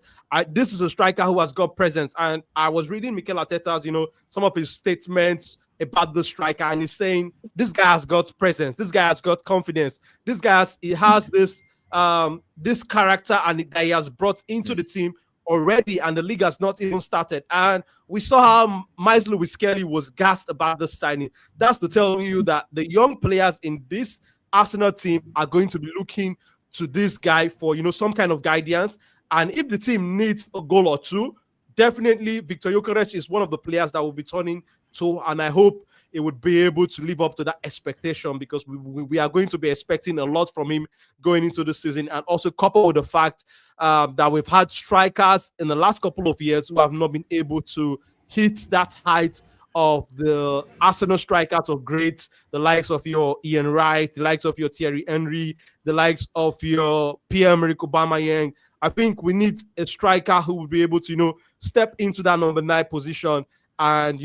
this is a striker who has got presence. And I was reading Mikel Arteta's, some of his statements about the striker, and he's saying this guy has got presence, this guy has got confidence, he has this character, and that he has brought into the team already, and the league has not even started. And we saw how Miles Lewis Kelly was gassed about the signing. That's to tell you that the young players in this Arsenal team are going to be looking to this guy for some kind of guidance. And if the team needs a goal or two, definitely Victor Gyökeres is one of the players that will be turning to, and I hope it would be able to live up to that expectation, because we are going to be expecting a lot from him going into the season. And also coupled with the fact that we've had strikers in the last couple of years who have not been able to hit that height of the Arsenal strikers of greats, the likes of your Ian Wright, the likes of your Thierry Henry, the likes of your Pierre-Emerick Aubameyang. I think we need a striker who will be able to, step into that number 9 position and,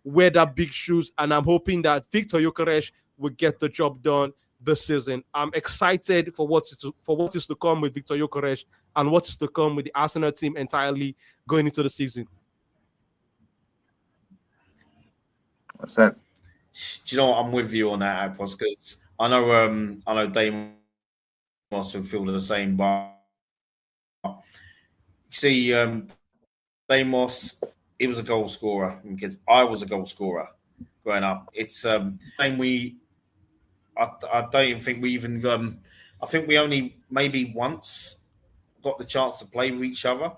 wear that big shoes. And I'm hoping that Victor Gyökeres will get the job done this season. I'm excited for what is to come with Victor Gyökeres and what is to come with the Arsenal team entirely going into the season. What's that? Do you know what? I'm with you on that, Apos, because I know Deimos will feel the same, but you see, Deimos, he was a goal scorer because I was a goal scorer growing up. It's I don't even think we even I think we only maybe once got the chance to play with each other.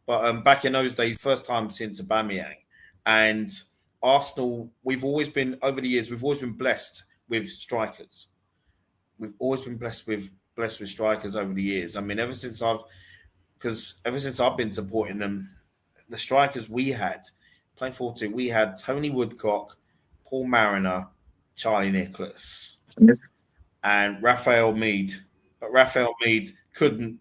But back in those days, first time since Aubameyang. And Arsenal, we've always been blessed with strikers. We've always been blessed with strikers over the years. I mean, ever since I've been supporting them, the strikers we had playing 4-2, we had Tony Woodcock, Paul Mariner, Charlie Nicholas, and Raphael Mead. But Raphael Mead couldn't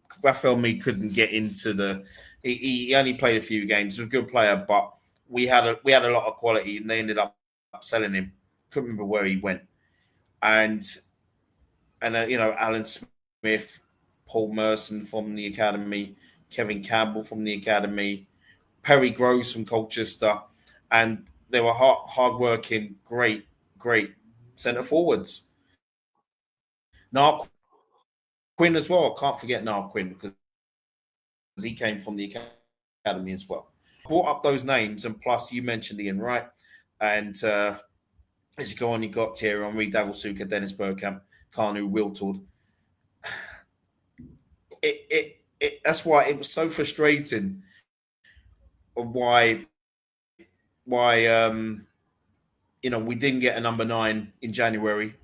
get into the. He only played a few games. He was a good player, but we had a lot of quality, and they ended up selling him. Couldn't remember where he went, and Alan Smith, Paul Merson from the academy, Kevin Campbell from the academy, Perry Groves from Colchester, and they were hard-working, great centre forwards. Niall Quinn as well. I can't forget Niall Quinn because he came from the academy as well. I brought up those names, and plus you mentioned Ian Wright, and as you go on, you got Thierry Henry, David Suker, Dennis Bergkamp, Kanu Wiltord. that's why it was so frustrating. Why we didn't get a number 9 in January,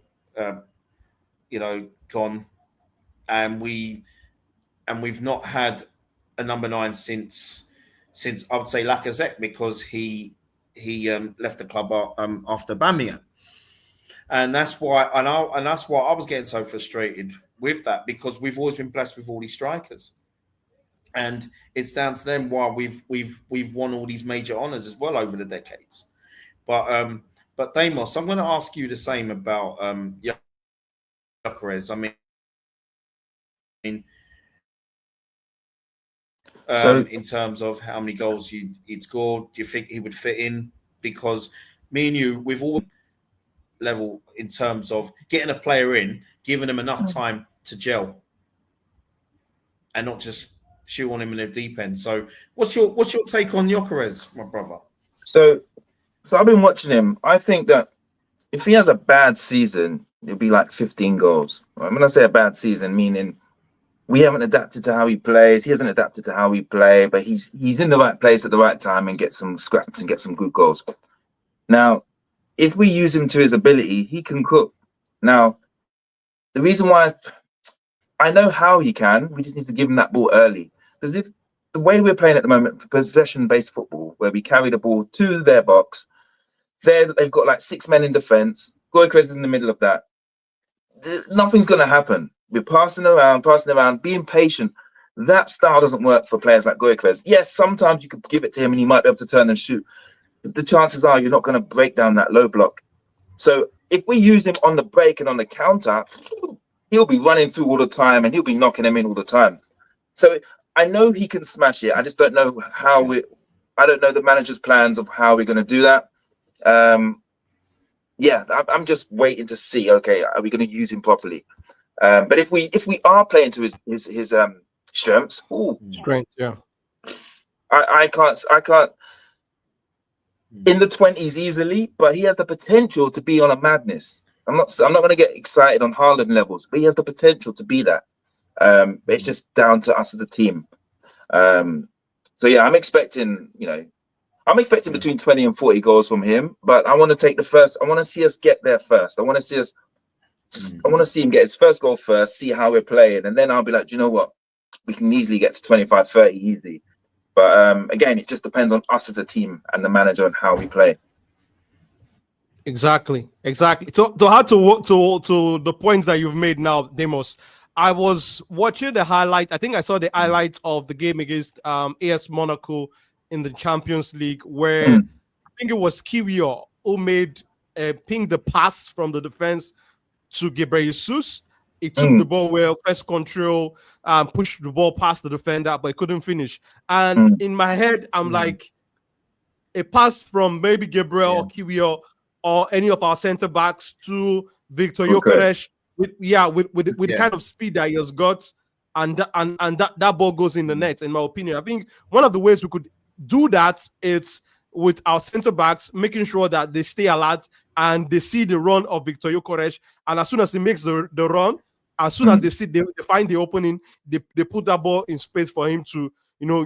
gone, and we've not had a number 9 since I would say Lacazette, because he left the club after Bamian, and that's why I was getting so frustrated with that, because we've always been blessed with all these strikers, and it's down to them why we've won all these major honors as well over the decades. But Deimos, I'm going to ask you the same about Gyökeres. I mean, in terms of how many goals he'd scored, do you think he would fit in? Because me and you, we've all level in terms of getting a player in, giving him enough time to gel, and not just shoe on him in the deep end. So, what's your take on Gyökeres, my brother? So I've been watching him. I think that if he has a bad season, it'll be like 15 goals. Right? When I say a bad season, meaning we haven't adapted to how he plays. He hasn't adapted to how we play, but he's in the right place at the right time and get some scraps and get some good goals. Now, if we use him to his ability, he can cook. Now, the reason why I know how he can, we just need to give him that ball early. Because if the way we're playing at the moment, possession-based football, where we carry the ball to their box, they've got like 6 men in defense. Gyökeres is in the middle of that. Nothing's going to happen. We're passing around, being patient. That style doesn't work for players like Gyökeres. Yes, sometimes you could give it to him and he might be able to turn and shoot. But the chances are you're not going to break down that low block. So if we use him on the break and on the counter, he'll be running through all the time and he'll be knocking them in all the time. So I know he can smash it. I just don't know I don't know the manager's plans of how we're going to do that. I'm just waiting to see. Okay, are we going to use him properly? But if we are playing to his strengths, yeah, I can't in the 20s easily, but he has the potential to be on a madness. I'm not going to get excited on Haaland levels, but he has the potential to be that. But it's just down to us as a team. So yeah, I'm expecting between 20 and 40 goals from him, but I want to take the first. I want to see us get there first. I want to see him get his first goal first, see how we're playing, and then I'll be like, do you know what? We can easily get to 25, 30 easy. But again, it just depends on us as a team and the manager and how we play. Exactly. To add to the points that you've made now, Deimos, I was watching the highlight. I think I saw the highlights of the game against AS Monaco in the Champions League, where I think it was Kiwior who made pinged the pass from the defense to Ghebreyesus. He took the ball well, first control, pushed the ball past the defender, but he couldn't finish. And in my head, I'm like, a pass from maybe Gabriel or Kiwior or any of our center backs to Victor Gyökeres with the kind of speed that he has got, and that ball goes in the net. In my opinion, I think one of the ways we could do that is with our center backs, making sure that they stay alert and they see the run of Victor Gyökeres, and as soon as he makes the run, as soon as they find the opening, they put that ball in space for him to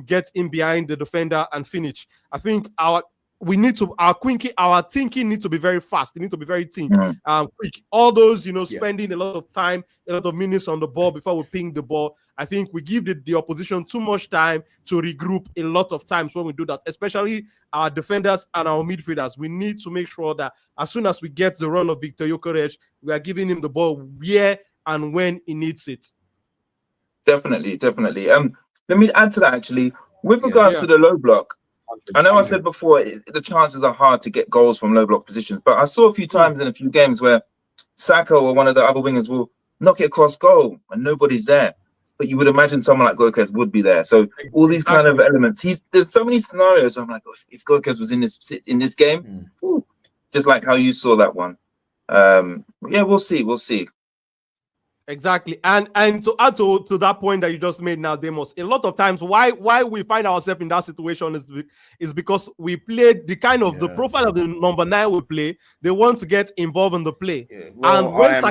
get in behind the defender and finish. I think our thinking needs to be very fast. It needs to be very quick. All those, spending a lot of time, a lot of minutes on the ball before we ping the ball. I think we give the opposition too much time to regroup a lot of times when we do that, especially our defenders and our midfielders. We need to make sure that as soon as we get the run of Victor Gyökeres, we are giving him the ball where and when he needs it. Definitely. Let me add to that actually. With regards to the low block, I know I said before the chances are hard to get goals from low block positions, but I saw a few times in a few games where Saka or one of the other wingers will knock it across goal and nobody's there. But you would imagine someone like Gyökeres would be there. So all these kind of elements. There's so many scenarios where I'm like, if Gyökeres was in this game, just like how you saw that one. We'll see. Exactly, and to add to that point that you just made now, Demos, a lot of times why we find ourselves in that situation is because we played the kind of the Yeah. profile of the number 9 we play. They want to get involved in the play, Yeah. Well, and when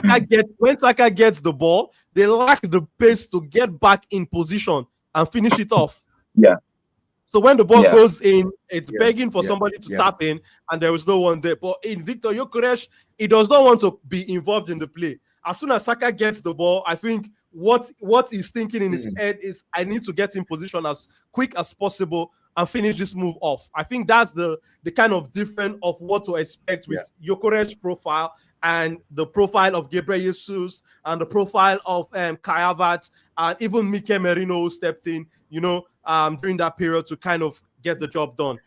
Saka gets the ball, they lack the pace to get back in position and finish it off. Yeah. So when the ball Yeah. goes in, it's Yeah. begging for Yeah. somebody to Yeah. tap in, and there is no one there. But in Victor Gyökeres, he does not want to be involved in the play. As soon as Saka gets the ball, I think what he's thinking in his head is, I need to get in position as quick as possible and finish this move off. I think that's the kind of difference of what to expect with Gyökeres profile and the profile of Gabriel Jesus and the profile of Kai Havertz and even Mikel Merino, who stepped in, during that period to kind of get the job done.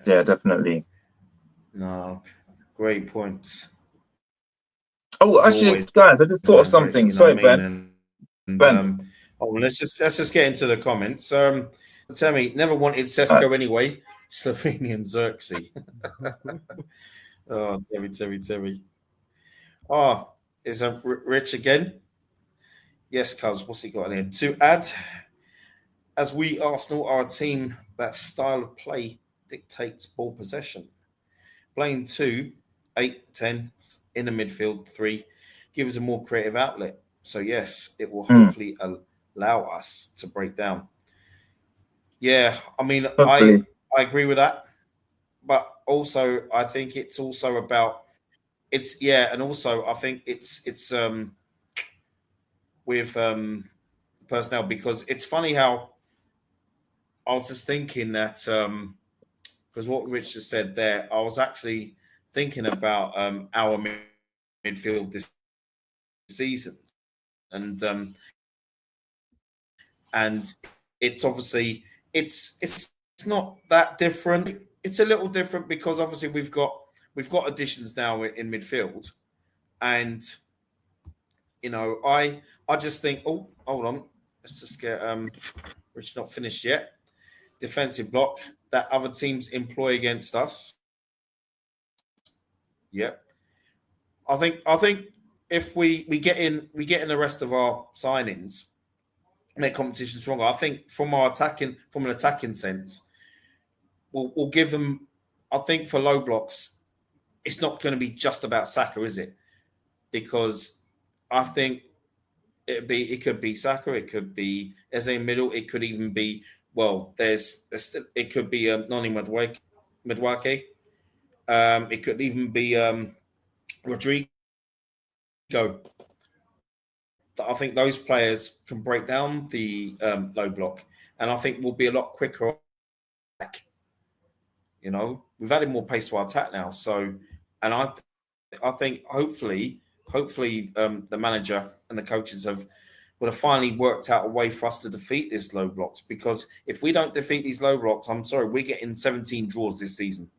Yeah, definitely. No, great points. Oh, actually, guys, I just thought of something. Sorry, Ben. Let's just get into the comments. Tell me, never wanted Sesko anyway. Slovenian Xerxes. Oh, Terry. Oh, is Rich again? Yes, cuz, what's he got in here? To add, as we Arsenal are a team that style of play dictates ball possession. Playing 2, 8, 10 in the midfield, 3 gives a more creative outlet. So yes, it will hopefully allow us to break down. Yeah, I mean, I agree with that, but also I think it's also about and also I think it's with personnel, because it's funny how I was just thinking that because what Rich just said there, I was actually thinking about our midfield this season, and it's obviously it's not that different. It's a little different because obviously we've got additions now in midfield, and I just think, oh, hold on, let's just get Rich not finished yet. Defensive block that other teams employ against us. Yep. I think if we get in the rest of our signings, make competition stronger. I think from an attacking sense, we'll give them. I think for low blocks, it's not going to be just about Saka, is it? Because I think it could be Saka, it could be Eze middle, it could even be it could be Noni Madueke. It could even be Rodrigo. I think those players can break down the low block, and I think we'll be a lot quicker. We've added more pace to our attack now, so and I think hopefully the manager and the coaches would have finally worked out a way for us to defeat these low blocks, because if we don't defeat these low blocks, I'm sorry, we're getting 17 draws this season.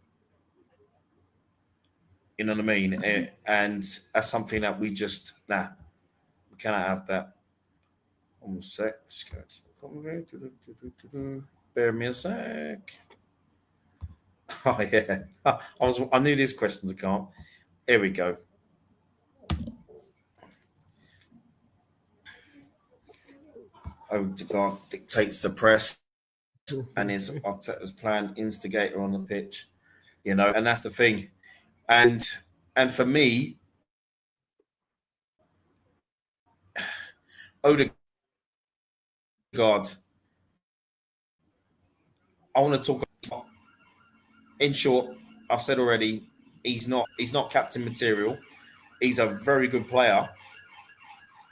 You know what I mean? And that's something that we just we cannot have that. One sec. Bear me a sec. Oh yeah, I knew these questions would come. Here we go. Odegaard dictates the press and is Arteta's plan instigator on the pitch, and that's the thing. And for me, Odegaard, I want to talk about, in short, I've said already, he's not captain material. He's a very good player.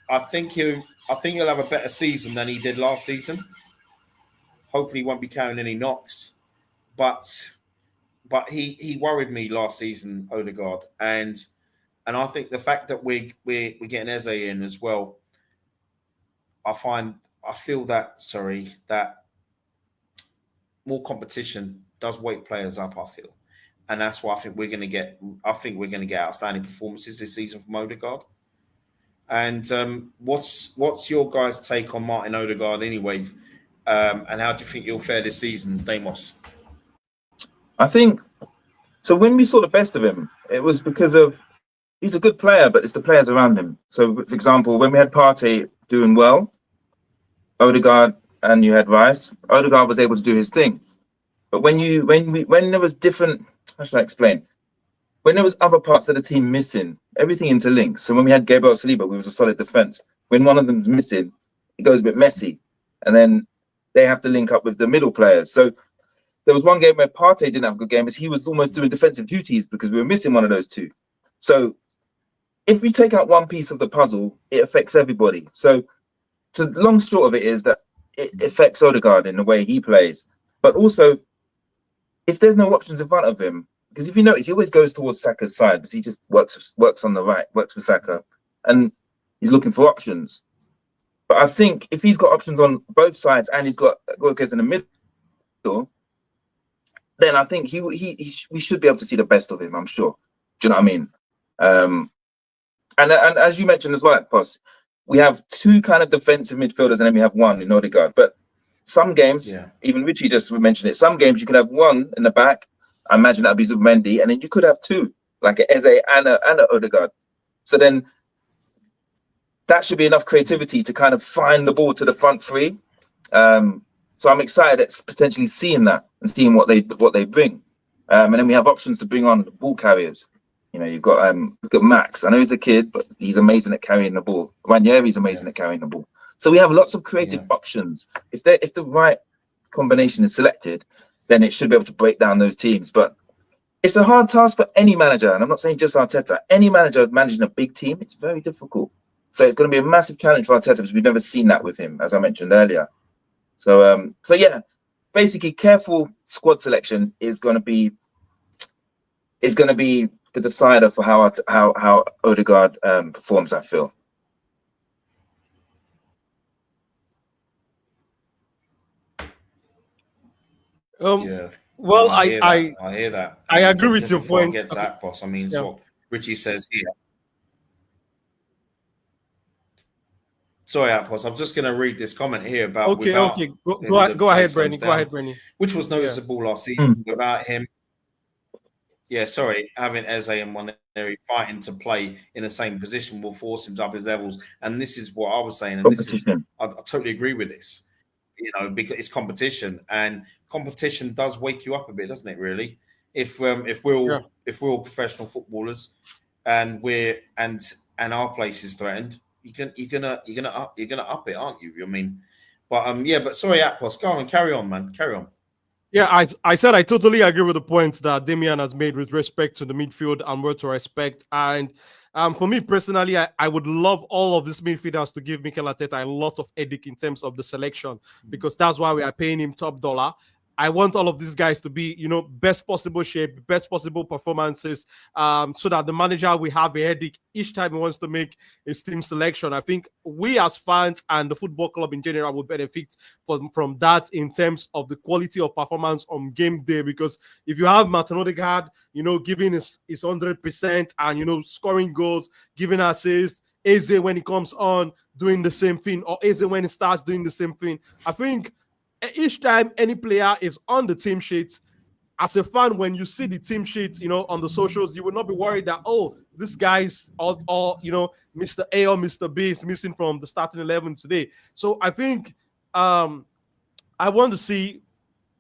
I think he'll have a better season than he did last season. Hopefully he won't be carrying any knocks. But he worried me last season, Odegaard. And I think the fact that we're getting Eze in as well, I feel that more competition does wake players up, I feel. And that's why I think we're going to get outstanding performances this season from Odegaard. And what's your guys' take on Martin Odegaard anyway? And how do you think he'll fare this season, Demos? I think so. When we saw the best of him, it was because of he's a good player, but it's the players around him. So, for example, when we had Partey doing well, Odegaard and you had Rice, Odegaard was able to do his thing. But when there was different, how should I explain? When there was other parts of the team missing, everything interlinks. So when we had Gabriel Saliba, we was a solid defense. When one of them's missing, it goes a bit messy, and then they have to link up with the middle players. So there was one game where Partey didn't have a good game, as he was almost doing defensive duties because we were missing one of those two. So if we take out one piece of the puzzle, it affects everybody. So the long short of it is that it affects Odegaard in the way he plays. But also, if there's no options in front of him, because if you notice, he always goes towards Saka's side because he just works on the right, works with Saka, and he's looking for options. But I think if he's got options on both sides and he's got workers in the middle, then I think we should be able to see the best of him, I'm sure. Do you know what I mean? And as you mentioned as well, Boss, we have two kind of defensive midfielders and then we have one in Odegaard. But some games, even Richie just mentioned it, some games you could have one in the back. I imagine that'd be Zubimendi, and then you could have two, like an Eze and a Odegaard. So then that should be enough creativity to kind of find the ball to the front three. So I'm excited at potentially seeing that and seeing what they bring. And then we have options to bring on ball carriers. You know, you've got Max. I know he's a kid, but he's amazing at carrying the ball. Ranieri's amazing at carrying the ball. So we have lots of creative options. If the right combination is selected, then it should be able to break down those teams. But it's a hard task for any manager, and I'm not saying just Arteta. Any manager managing a big team, it's very difficult. So it's going to be a massive challenge for Arteta because we've never seen that with him, as I mentioned earlier. So yeah, basically, careful squad selection is going to be the decider for how Odegaard performs, I feel. Well, I hear that. I agree with just your before point. I get to that, boss. I mean, so what Richie says here. Sorry, Atpos. I'm just going to read this comment here about Okay. Go ahead, Brenny. Go ahead, Brenny. Which was noticeable last season without him. Yeah, sorry, having Eze and Waneri fighting to play in the same position will force him to up his levels. And this is what I was saying. And this is, I totally agree with this. You know, because it's competition, and competition does wake you up a bit, doesn't it? Really, if we're all professional footballers, and our place is threatened, you're gonna up it, aren't you? I mean, but sorry, Atpos, go on, carry on, man, carry on. Yeah, I said I totally agree with the points that Damian has made with respect to the midfield and where to respect. And for me personally, I would love all of these midfielders to give Mikel Arteta a lot of headache in terms of the selection, because that's why we are paying him top dollar. I want all of these guys to be, best possible shape, best possible performances, so that the manager will have a headache each time he wants to make his team selection. I think we as fans and the football club in general will benefit from that in terms of the quality of performance on game day. Because if you have Martin Odegaard, giving his 100% and, scoring goals, giving assists, Eze when he comes on doing the same thing, or Eze when he starts doing the same thing, I think each time any player is on the team sheet, as a fan, when you see the team sheet, on the socials, you will not be worried that, this guy's all Mr. A or Mr. B is missing from the starting 11 today. So I think I want to see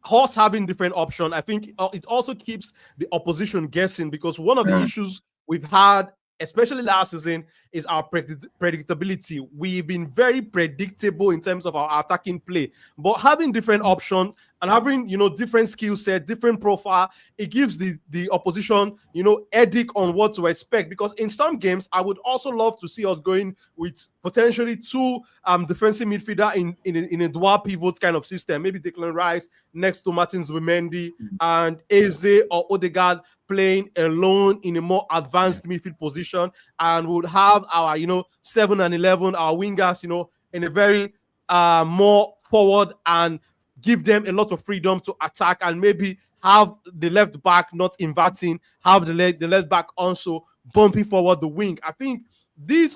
Horse having different options. I think it also keeps the opposition guessing, because one of the issues we've had, especially last season, is our predictability. We've been very predictable in terms of our attacking play, but having different options and having, different skill set, different profile, it gives the opposition, headache on what to expect. Because in some games, I would also love to see us going with potentially two defensive midfielder in a dual pivot kind of system. Maybe Declan Rice next to Martin Zubimendi and Eze or Odegaard playing alone in a more advanced midfield position, and would have our 7 and 11, our wingers in a very more forward, and give them a lot of freedom to attack, and maybe have the left back not inverting, have the left back also bumping forward the wing. I think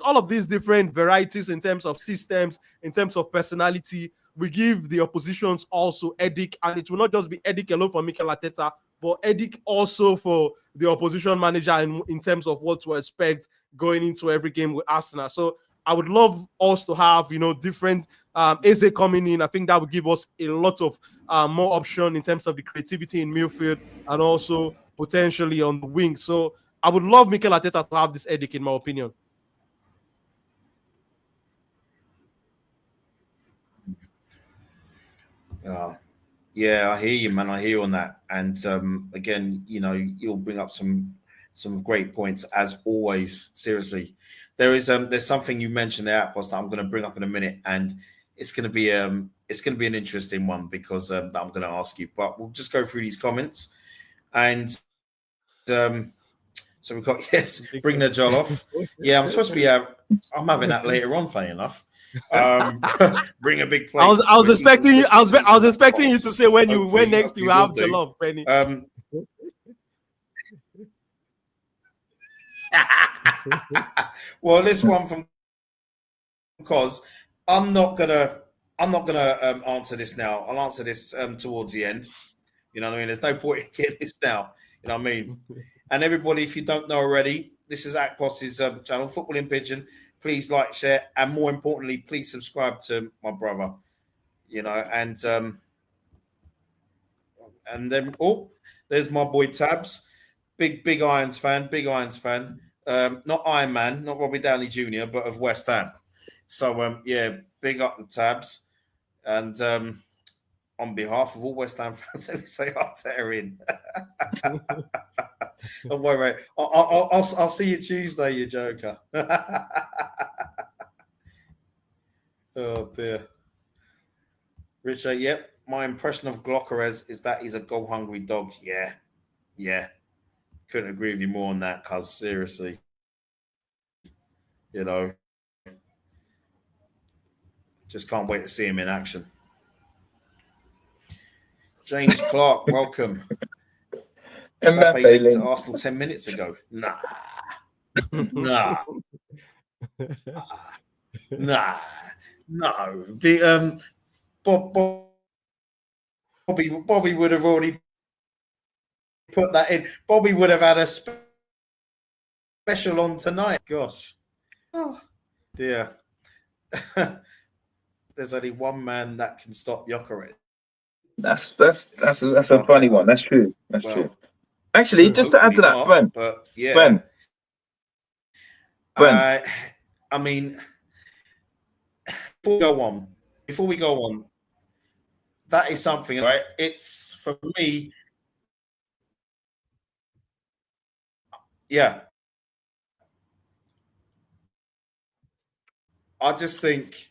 all of these different varieties in terms of systems, in terms of personality, we give the oppositions also headache, and it will not just be headache alone for Mikel Arteta, but headache also for the opposition manager in terms of what to expect going into every game with Arsenal. So I would love us to have, different Eze coming in. I think that would give us a lot of more option in terms of the creativity in midfield and also potentially on the wing. So I would love Mikel Arteta to have this headache, in my opinion. Yeah, I hear you, man. I hear you on that. And again, you'll bring up some great points as always. Seriously, there's something you mentioned there, Post, that I'm going to bring up in a minute, and it's going to be an interesting one because that I'm going to ask you. But we'll just go through these comments, and so we've got bring the Joel off. Yeah, I'm supposed to be. I'm having that later on. Funny enough. Bring a big plate. I was expecting you. I was expecting you to say when next you have the love, Benny. Well, this one from because I'm not gonna answer this now. I'll answer this towards the end. You know what I mean? There's no point in getting this now. You know what I mean? And everybody, if you don't know already, this is Akpos's channel, Football in Pigeon. Please like, share, and more importantly, please subscribe to my brother. And then there's my boy Tabs, big Irons fan, not Iron Man, not Robbie Downey Jr., but of West Ham. So big up the Tabs, and on behalf of all West Ham fans, let me say Arteta in. Don't worry, mate. I'll see you Tuesday, you joker. Oh dear. Richard, yep. My impression of Glockerez is that he's a goal-hungry dog. Yeah. Couldn't agree with you more on that, cuz seriously. Just can't wait to see him in action. James Clark, welcome. Mbappe linked to Arsenal 10 minutes ago. Nah. No. The Bobby would have already put that in. Bobby would have had a special on tonight. Gosh. Oh dear. There's only one man that can stop Gyökeres. That's a funny one. That's true. That's true. Actually, just to add to that, Ben. But yeah. Ben. I mean, before we go on, that is something, right? It's for me. Yeah. I just think,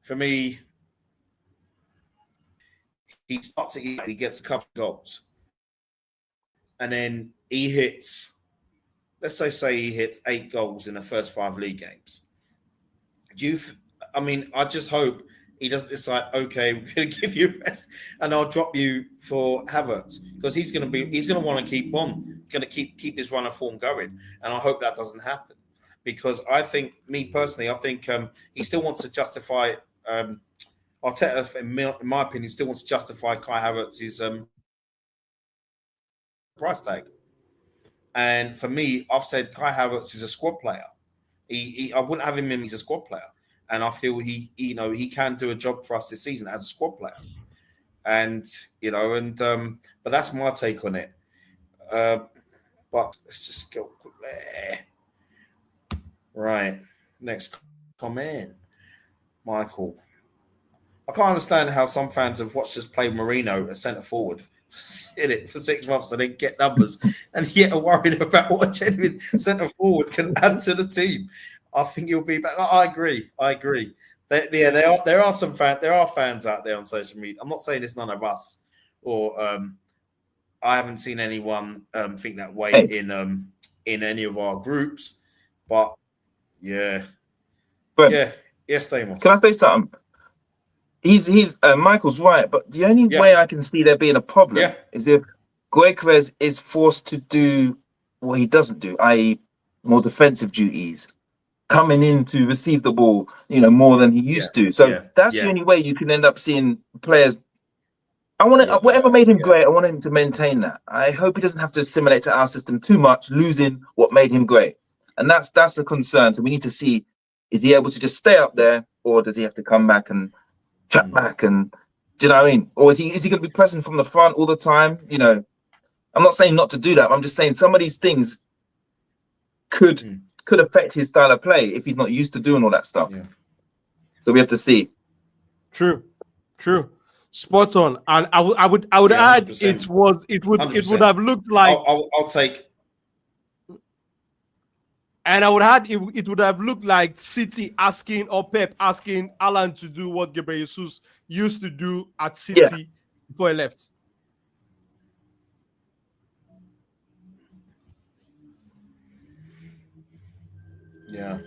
for me, he starts it, he gets a couple of goals. And then he hits, let's say he hits 8 goals in the first 5 league games. I just hope he doesn't decide, okay, we're going to give you a rest and I'll drop you for Havertz, because he's going to want to keep on, going to keep this run of form going. And I hope that doesn't happen, because I think he still wants to justify, Arteta, in my opinion, still wants to justify Kai Havertz's price tag. And for me, I've said Kai Havertz is a squad player. I wouldn't have him in as a squad player. And I feel he can do a job for us this season as a squad player. And, but that's my take on it. But let's just go quickly. Right. Next comment. Michael. I can't understand how some fans have watched us play Mourinho as centre forward in it for 6 months and then get numbers, and yet are worried about what a genuine centre forward can add to the team. I think he'll be better. I agree. There are fans out there on social media. I'm not saying it's none of us, or I haven't seen anyone think that way in any of our groups. But yeah. Yes, Damon. Can I say something? Michael's right, but the only way I can see there being a problem is if Gyökeres is forced to do what he doesn't do, i.e. more defensive duties, coming in to receive the ball, more than he used to. So that's the only way you can end up seeing players I want to, Yeah. whatever made him Yeah. great, I want him to maintain that. I hope he doesn't have to assimilate to our system too much, losing what made him great. And that's a concern. So we need to see, is he able to just stay up there, or does he have to come back and track back? And do you know what I mean? Or is he going to be pressing from the front all the time? You know, I'm not saying not to do that. I'm just saying some of these things could affect his style of play if he's not used to doing all that stuff. Yeah. So we have to see. True. Spot on. And I would Yeah, add 100%. it would 100%. have looked like, I'll take. and I would add it would have looked like City asking, or Pep asking Alan to do what Gabriel Jesus used to do at City before he left. Yeah.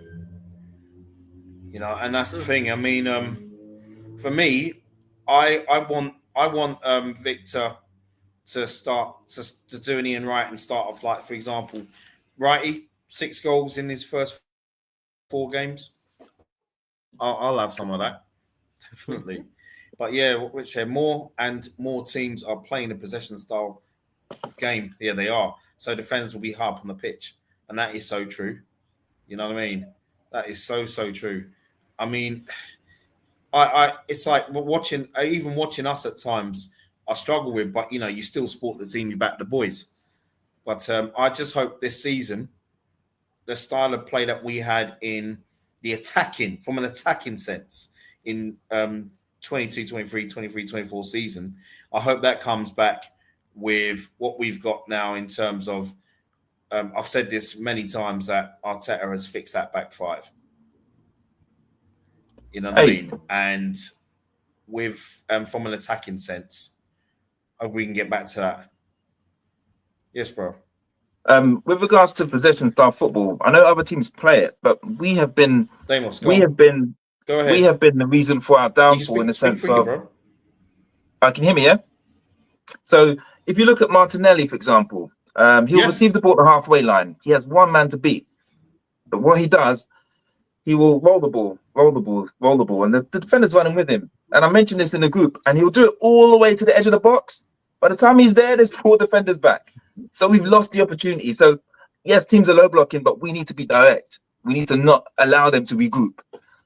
You know, and that's the thing. I mean, for me, I want Victor to start to do an Ian Wright and start off, like, for example, Wrighty, 6 goals in his first 4 games. I'll have some of that, definitely. But yeah, which more and more teams are playing a possession style of game. Yeah, they are. So defenders will be hard on the pitch, and that is so true. You know what I mean? That is so true. I mean, I it's like even watching us at times, I struggle with, but you know, you still support the team, you back the boys. But I just hope this season, the style of play that we had in the from an attacking sense in 22, 23, 23, 24 season, I hope that comes back with what we've got now in terms of, I've said this many times, that Arteta has fixed that back 5. You know what I mean? And with from an attacking sense, hope we can get back to that. Yes, bro. With regards to possession style football, I know other teams play it, but we have been Go ahead. We have been the reason for our downfall in the sense of. Can you hear me? Yeah. So if you look at Martinelli, for example, he'll receive the ball at the halfway line. He has one man to beat, but what he does, he will roll the ball, and the defender's running with him. And I mentioned this in the group, and he'll do it all the way to the edge of the box. By the time he's there, there's 4 defenders back. So we've lost the opportunity. So yes, teams are low blocking, but we need to be direct. We need to not allow them to regroup.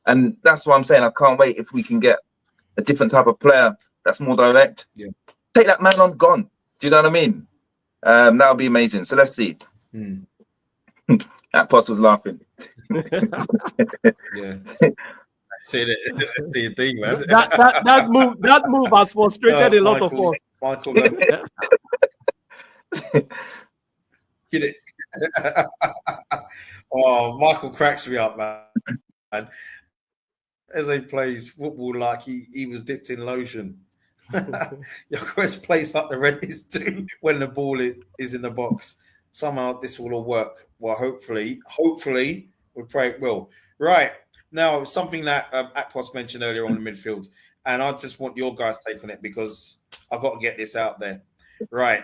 And that's why I'm saying I can't wait if we can get a different type of player that's more direct. Yeah. Take that man on, gone. Do you know what I mean? That would be amazing. So let's see. That Post was laughing. Yeah. See it, thing, man. That move has frustrated a lot of us. Michael, oh, Michael cracks me up, man. As he plays football like he was dipped in lotion. Your quest plays like the Reds do when the ball is in the box. Somehow this will all work. Well, hopefully, we pray it will. Right. Now, something that Akpos mentioned earlier on the midfield, and I just want your guys' take on it because I've got to get this out there. Right.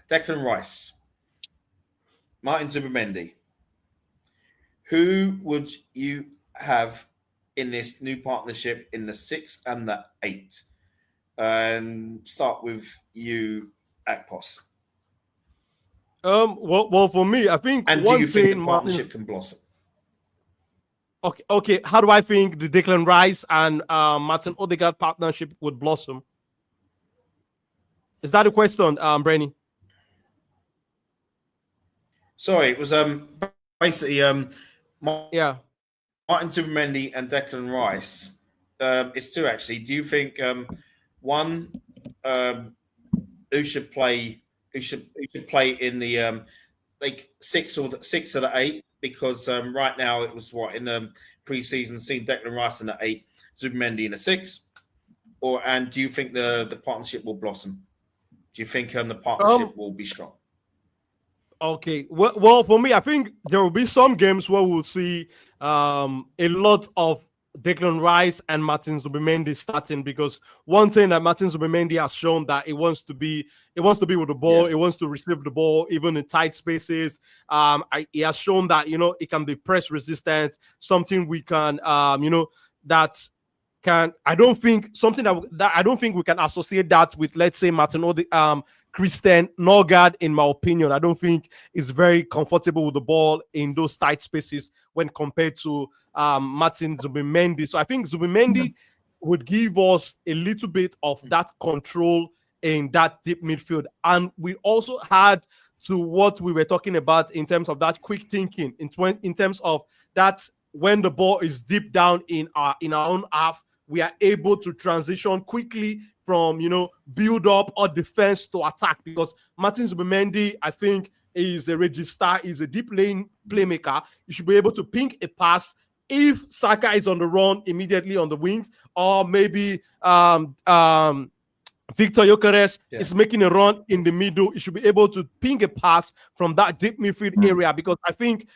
Declan Rice, Martin Zubimendi. Who would you have in this new partnership in the 6 and the 8? Start with you, Akpos. Well, for me, I think. And do you think the partnership can blossom? Okay. How do I think the Declan Rice and Martin Odegaard partnership would blossom? Is that a question, Brainy? Sorry, it was basically Martin Zubimendi and Declan Rice. It's 2 actually. Do you think one who should play in the like 6 or the 6 or the 8? Because right now it was in the pre-season, seeing Declan Rice in the 8, Zubimendi in the 6, and do you think the partnership will blossom? Do you think the partnership will be strong? Okay, well, for me, I think there will be some games where we'll see a lot of Declan Rice and Martin Zubimendi starting, because one thing that Martin Zubimendi has shown that he wants to be with the ball, he wants to receive the ball even in tight spaces. He has shown that he can be press resistant, something we can that I don't think something that I don't think we can associate that with, let's say, Martin Christian Norgard. In my opinion, I don't think is very comfortable with the ball in those tight spaces when compared to Martin Zubimendi. So I think Zubimendi would give us a little bit of that control in that deep midfield. And we also had to what we were talking about in terms of that quick thinking, in terms of that when the ball is deep down in our own half, we are able to transition quickly from, build up or defense to attack, because Martin Zubimendi, I think, is a regista, is a deep lane playmaker. You should be able to ping a pass if Saka is on the run immediately on the wings, or maybe Victor Gyökeres is making a run in the middle. You should be able to ping a pass from that deep midfield area, because I think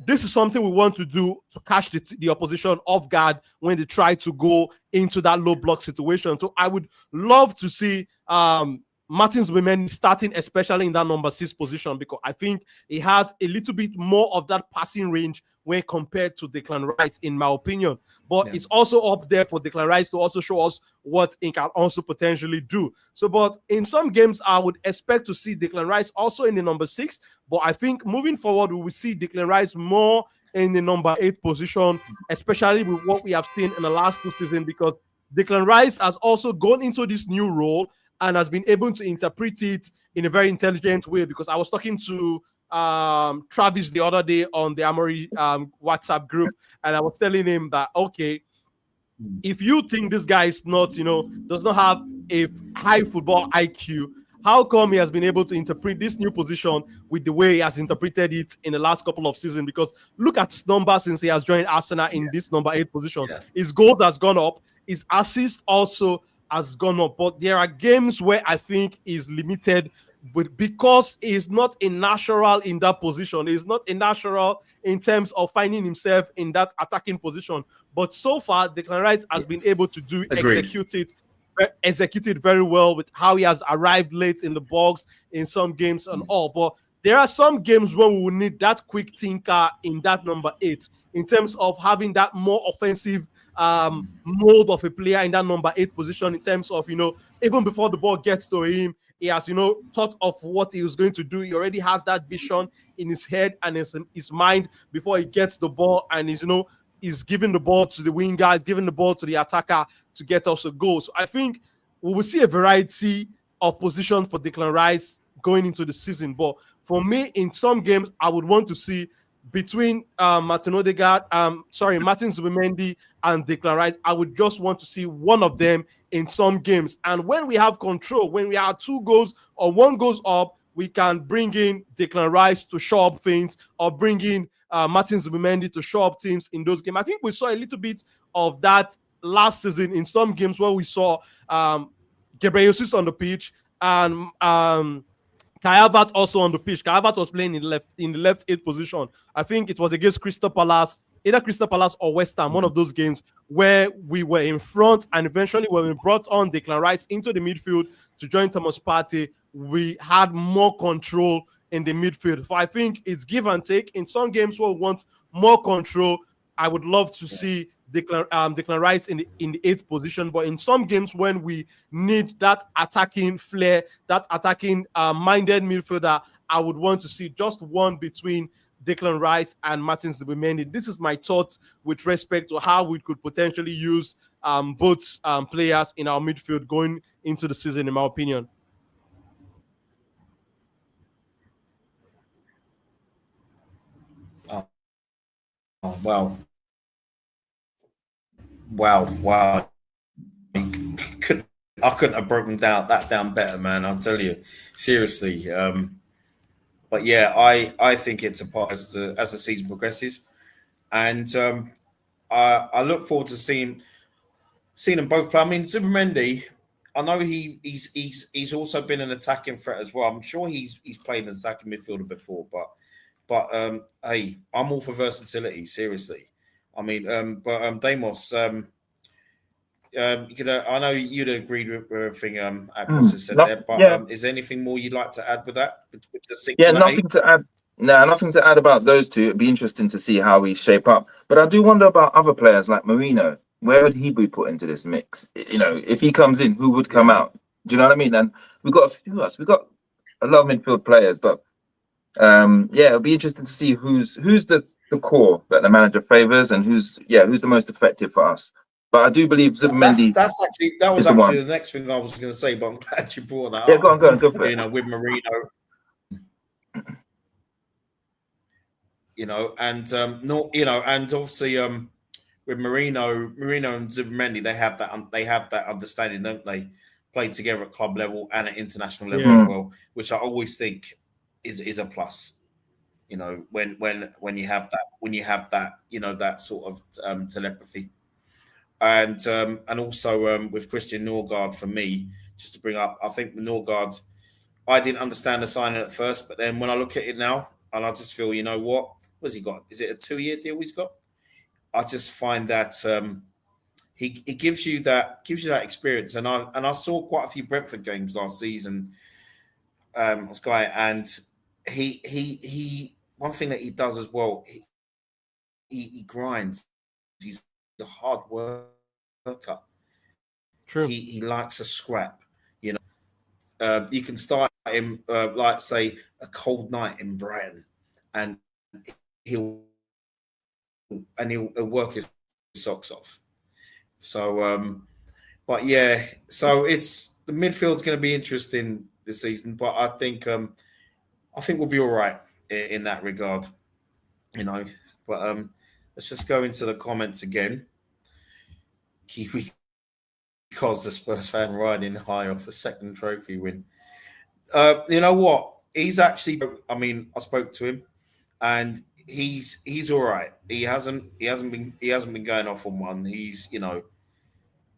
this is something we want to do to catch the opposition off guard when they try to go into that low block situation. So I would love to see Martin Zubimendi starting, especially in that number 6 position, because I think he has a little bit more of that passing range when compared to Declan Rice, in my opinion. But it's also up there for Declan Rice to also show us what he can also potentially do. So, but in some games, I would expect to see Declan Rice also in the number 6. But I think moving forward, we will see Declan Rice more in the number 8 position, especially with what we have seen in the last 2 seasons, because Declan Rice has also gone into this new role and has been able to interpret it in a very intelligent way. Because I was talking to Travis the other day on the Amory WhatsApp group, and I was telling him that, okay, if you think this guy is not, does not have a high football IQ, how come he has been able to interpret this new position with the way he has interpreted it in the last couple of seasons? Because look at his numbers since he has joined Arsenal in this number 8 position. His goals has gone up, his assist also has gone up, but there are games where I think he's limited because he's not a natural in that position. He's not a natural in terms of finding himself in that attacking position. But so far, Declan Rice has been able to execute it very well with how he has arrived late in the box in some games and all. But there are some games where we will need that quick thinker in that number 8 in terms of having that more offensive mode of a player in that number 8 position, in terms of, even before the ball gets to him, he has, thought of what he was going to do. He already has that vision in his head and his mind before he gets the ball, and he's giving the ball to the winger, he's giving the ball to the attacker to get us a goal. So I think we will see a variety of positions for Declan Rice going into the season. But for me, in some games, I would want to see between Martin Zubimendi and Declan Rice, I would just want to see one of them in some games. And when we have control, when we have 2 goals or 1 goes up, we can bring in Declan Rice to show up things, or bring in Martin Zubimendi to show up teams in those games. I think we saw a little bit of that last season in some games where we saw Gabriel Jesus on the pitch and Kai Havertz also on the pitch. Kai Havertz was playing in the left 8 position. I think it was against Crystal Palace, either Crystal Palace or West Ham, one of those games where we were in front, and eventually when we brought on Declan Rice into the midfield to join Thomas Partey, we had more control in the midfield. So I think it's give and take. In some games where we want more control, I would love to see Declan Rice in the 8th position. But in some games when we need that attacking flair, that attacking minded midfielder, I would want to see just one between Declan Rice and Martin Zubimendi. This is my thoughts with respect to how we could potentially use both players in our midfield going into the season, in my opinion. Oh, wow. I couldn't have broken that down better, man. I'll tell you, seriously. But yeah, I think it's a part as the season progresses, and I look forward to seeing them both play. I mean, Zubimendi, I know he's also been an attacking threat as well. I'm sure he's played an attacking midfielder before, but hey, I'm all for versatility. Seriously, I mean, Demos, I know you'd agreed with everything Akros has said there, but is there anything more you'd like to add with that? With the 6 nothing to add. No, nothing to add about those two. It'd be interesting to see how we shape up. But I do wonder about other players like Marino. where would he be put into this mix? You know, if he comes in, who would come out? Do you know what I mean? And we've got a few of us. We've got a lot of midfield players, but yeah, it'll be interesting to see who's the core that the manager favors and who's the most effective for us. But I do believe Zubimendi. That was the actually one. the next thing I was going to say, but I'm glad you brought that Yeah, up. go for it. You know, with Merino. You know, and and obviously with Merino and Zubimendi, they have that understanding, don't they? Play together at club level and at international level as well, which I always think is a plus. You know, when you have that, you know, that sort of telepathy. And also with Christian Norgard, for me, just to bring up, I think Norgard, I didn't understand the signing at first, but then when I look at it now, and I just feel, you know what's he got? Is it a 2-year deal he's got? I just find that he gives you that experience, and I saw quite a few Brentford games last season, Sky, and he one thing that he does as well, he grinds. He's a hard worker. True. He likes a scrap. You know, you can start him like say a cold night in Brighton, and he'll work his socks off. So, but yeah, so it's the midfield's going to be interesting this season, but I think we'll be all right in that regard, you know. But let's just go into the comments again. Kiwi, because the Spurs fan riding high off the second trophy win. You know what? He's actually. I mean, I spoke to him, and he's all right. He hasn't been going off on one. He's, you know,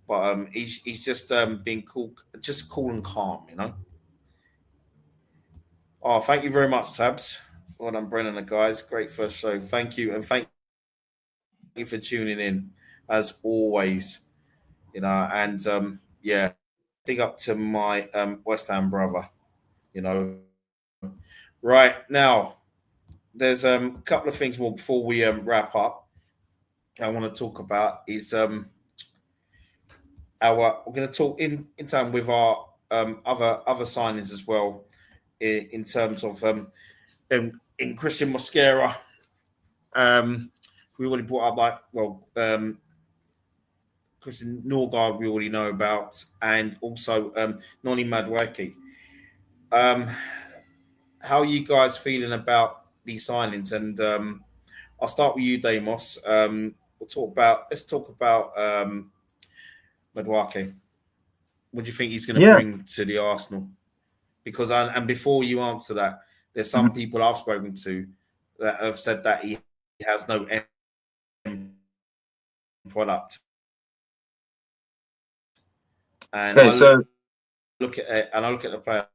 but he's just being cool and calm, you know. Oh, thank you very much, Tabs. Well done, Brennan and the guys. Great first show. Thank you, and thank you for tuning in as always. You know, and yeah, big up to my West Ham brother. You know, right now there's a couple of things more before we wrap up. I want to talk about is we're going to talk in time with our other signings as well in terms of in Christian Mosquera. We already brought up Christian Norgard we already know about, and also Noni Madueke. How are you guys feeling about these signings? And I'll start with you, Damos. Let's talk about Madueke. What do you think he's going to bring to the Arsenal? Because and before you answer that, there's some people I've spoken to that have said that he has no end product. And I look at it, and I look at the player,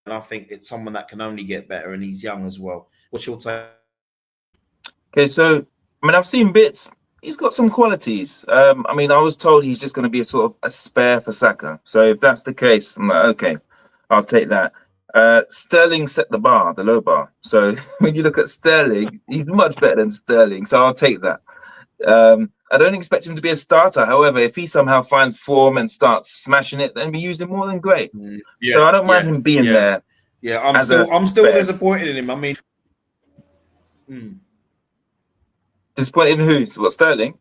and I think it's someone that can only get better, and he's young as well. What's your take? Okay, so I mean, I've seen bits. He's got some qualities. I mean, I was told he's just going to be a sort of a spare for Saka. So if that's the case, I'm like, okay, I'll take that. Sterling set the bar, the low bar. So when you look at Sterling, he's much better than Sterling. So I'll take that. I don't expect him to be a starter. However, if he somehow finds form and starts smashing it, then we use him more than great. So I don't mind him being there. Yeah, I'm still disappointed in him. I mean, disappointed in who? What, Sterling?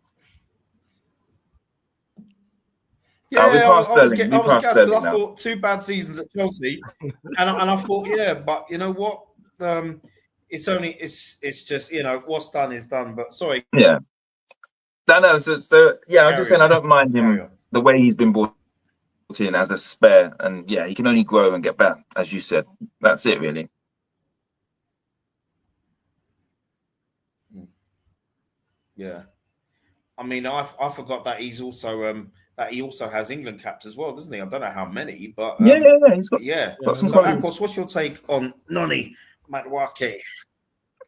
Yeah, I was gassed because I thought 2 bad seasons at Chelsea, and I thought, yeah, but you know what? It's just, you know, what's done is done. But sorry. Yeah. No. So yeah, I'm just saying I don't mind him the way he's been brought in as a spare, and yeah, he can only grow and get better, as you said. That's it, really. Yeah, I mean, I forgot that he's also that he also has England caps as well, doesn't he? I don't know how many, but yeah, he's got, got some. So, Akos, what's your take on Noni Madueke?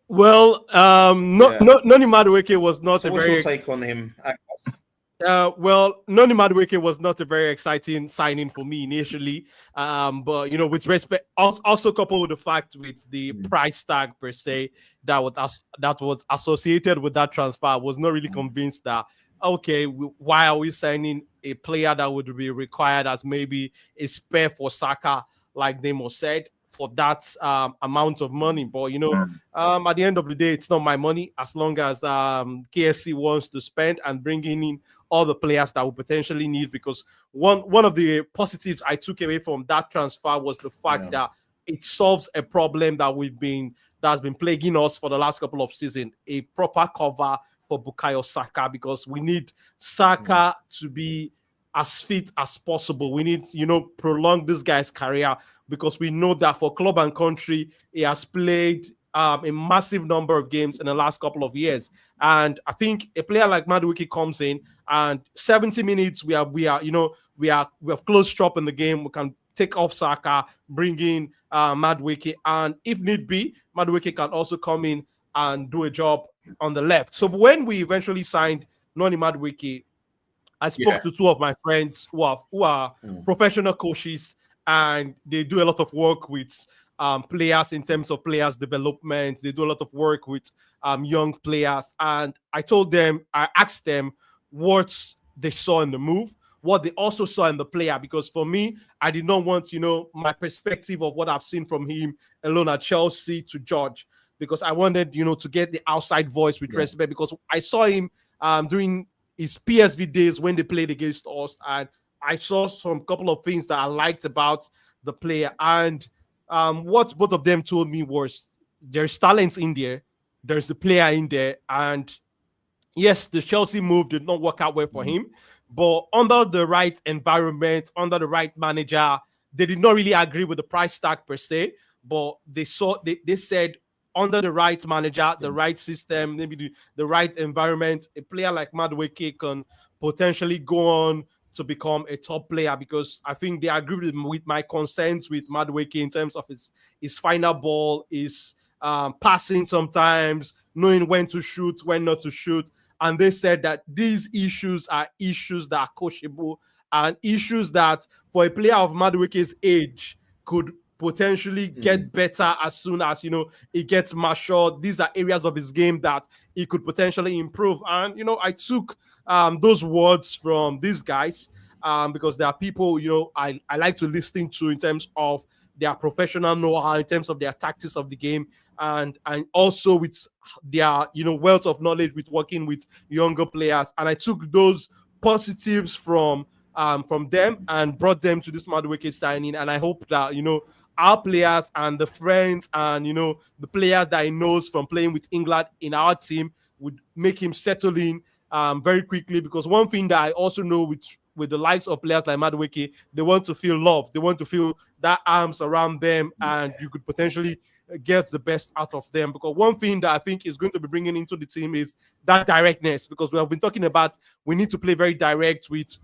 Well, Noni Madueke was not so a what's very. What's your take on him, Akos? Well, Noni Madueke was not a very exciting signing for me initially. But you know, with respect, also coupled with the fact with the price tag per se that was associated with that transfer, I was not really convinced that okay, why are we signing a player that would be required as maybe a spare for Saka, like Nemo said, for that amount of money? But Mm. at the end of the day, it's not my money as long as KSC wants to spend and bringing in all the players that we potentially need. Because one of the positives I took away from that transfer was the fact Yeah. that it solves a problem that's been plaguing us for the last couple of seasons. A proper cover for Bukayo Saka, because we need Saka to be as fit as possible. We need, prolong this guy's career, because we know that for club and country, he has played a massive number of games in the last couple of years. And I think a player like Madueke comes in, and 70 minutes we have closed shop in the game. We can take off Saka, bring in Madueke, and if need be, Madueke can also come in and do a job on the left. So when we eventually signed Noni Madueke, I spoke to two of my friends who are professional coaches, and they do a lot of work with players in terms of players development. They do a lot of work with young players, and I asked them what they saw in the move, what they also saw in the player, because for me, I did not want my perspective of what I've seen from him alone at Chelsea to judge, because I wanted to get the outside voice with respect, because I saw him during his PSV days when they played against us, and I saw some couple of things that I liked about the player. And what both of them told me was there's talent in there, there's the player in there, and yes, the Chelsea move did not work out well for him, but under the right environment, under the right manager, they did not really agree with the price tag per se, but they said under the right manager, the right system, maybe the right environment, a player like Madueke can potentially go on to become a top player, because I think they agree with my concerns with Madueke in terms of his final ball, his passing sometimes, knowing when to shoot, when not to shoot. And they said that these issues are issues that are coachable, and issues that for a player of Madueke's age could potentially get better as soon as he gets matured. These are areas of his game that he could potentially improve. And I took those words from these guys because there are people I like to listen to in terms of their professional know-how, in terms of their tactics of the game, and also with their wealth of knowledge with working with younger players. And I took those positives from them and brought them to this Madueke signing. And I hope that our players and the friends and the players that he knows from playing with England in our team would make him settle in very quickly. Because one thing that I also know with the likes of players like Madueke, they want to feel loved, they want to feel that arms around them, and you could potentially get the best out of them. Because one thing that I think is going to be bringing into the team is that directness, because we have been talking about we need to play very direct with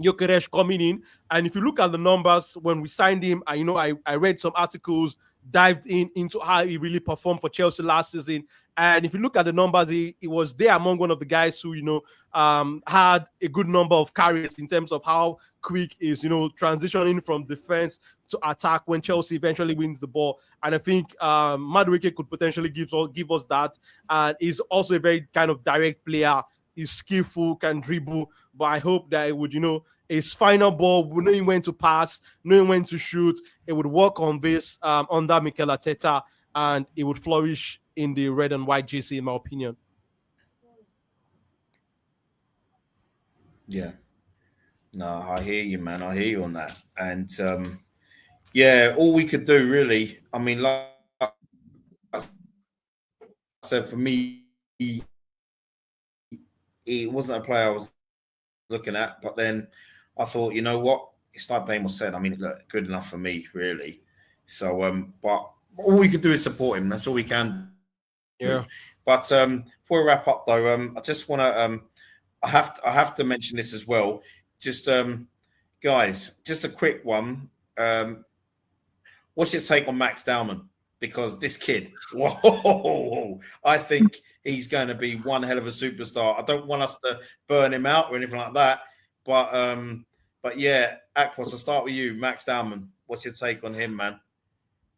Gyökeres coming in. And if you look at the numbers when we signed him, I read some articles, dived into how he really performed for Chelsea last season. And if you look at the numbers, he was there among one of the guys who had a good number of carries in terms of how quick is transitioning from defense to attack when Chelsea eventually wins the ball. And I think Madueke could potentially give us that. And he's also a very kind of direct player. He's skillful, can dribble, but I hope that it would, his final ball, knowing when to pass, knowing when to shoot, it would work on this under Mikel Arteta, and it would flourish in the red and white JC, in my opinion. Yeah. No, I hear you, man. I hear you on that. And yeah, all we could do really, I mean, like I said, for me, it wasn't a player I was looking at, but then I thought, you know what? It's like Damo said. I mean, look, good enough for me, really. So, but all we could do is support him. That's all we can do. Yeah. But before we wrap up, though, I just want to, I have to mention this as well. Just, guys, just a quick one. What's your take on Max Dowman? Because this kid, whoa, I think he's going to be one hell of a superstar. I don't want us to burn him out or anything like that. But yeah, Akpos, I'll start with you. Max Dowman, what's your take on him, man?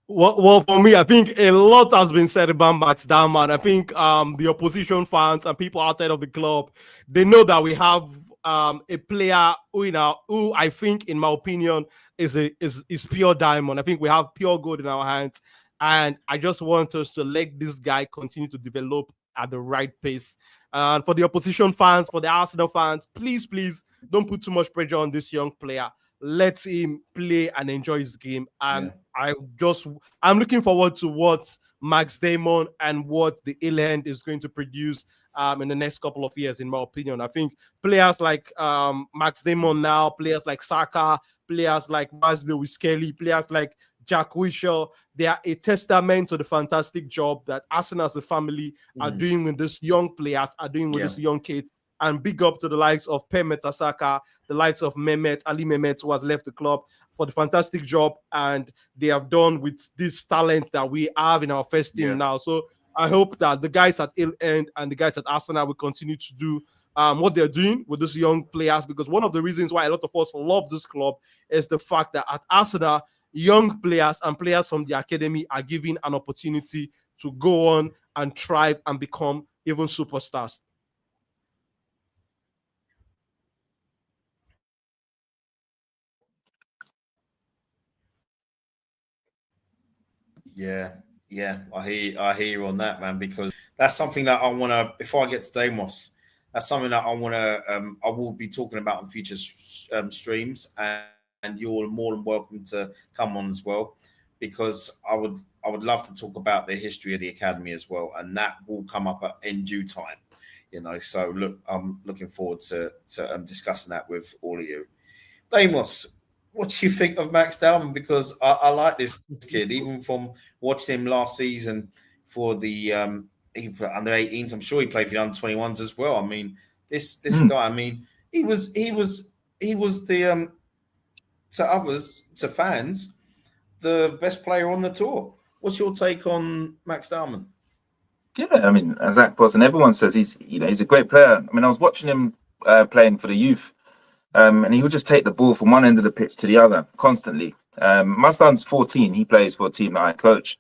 Well, for me, I think a lot has been said about Max Darman. I think the opposition fans and people outside of the club, they know that we have a player who I think, in my opinion, is pure diamond. I think we have pure gold in our hands, and I just want us to let this guy continue to develop at the right pace. And for the opposition fans, for the Arsenal fans, please, please don't put too much pressure on this young player. Let him play and enjoy his game. Yeah. And I'm looking forward to what Max Damon and what the Eland is going to produce in the next couple of years, in my opinion. I think players like Max Damon now, players like Saka, players like Maslow Kelly, players like Jack Wilshere, they are a testament to the fantastic job that Arsenal as a family are doing with these young players, are doing with these young kids. And big up to the likes of Pep Mertesacker, the likes of Ali Mehmet, who has left the club, for the fantastic job and they have done with this talent that we have in our first team now. So I hope that the guys at Ill End and the guys at Arsenal will continue to do what they're doing with these young players, because one of the reasons why a lot of us love this club is the fact that at Arsenal, young players and players from the academy are given an opportunity to go on and thrive and become even superstars. Yeah, I hear you on that, man, because that's something that I want to. Before I get to Damos, that's something that I want to. I will be talking about in future streams, and you're more than welcome to come on as well, because I would love to talk about the history of the academy as well, and that will come up in due time. So look, I'm looking forward to discussing that with all of you. Damos, what do you think of Max Dalman? Because I like this kid, even from watching him last season for the under 18s. I'm sure he played for the under 21s as well. I mean, this guy. I mean, he was the to others, to fans, the best player on the tour. What's your take on Max Dalman? Yeah, I mean, as Akpos and everyone says, he's a great player. I mean, I was watching him playing for the youth. And he would just take the ball from one end of the pitch to the other constantly. My son's 14. He plays for a team that I coach.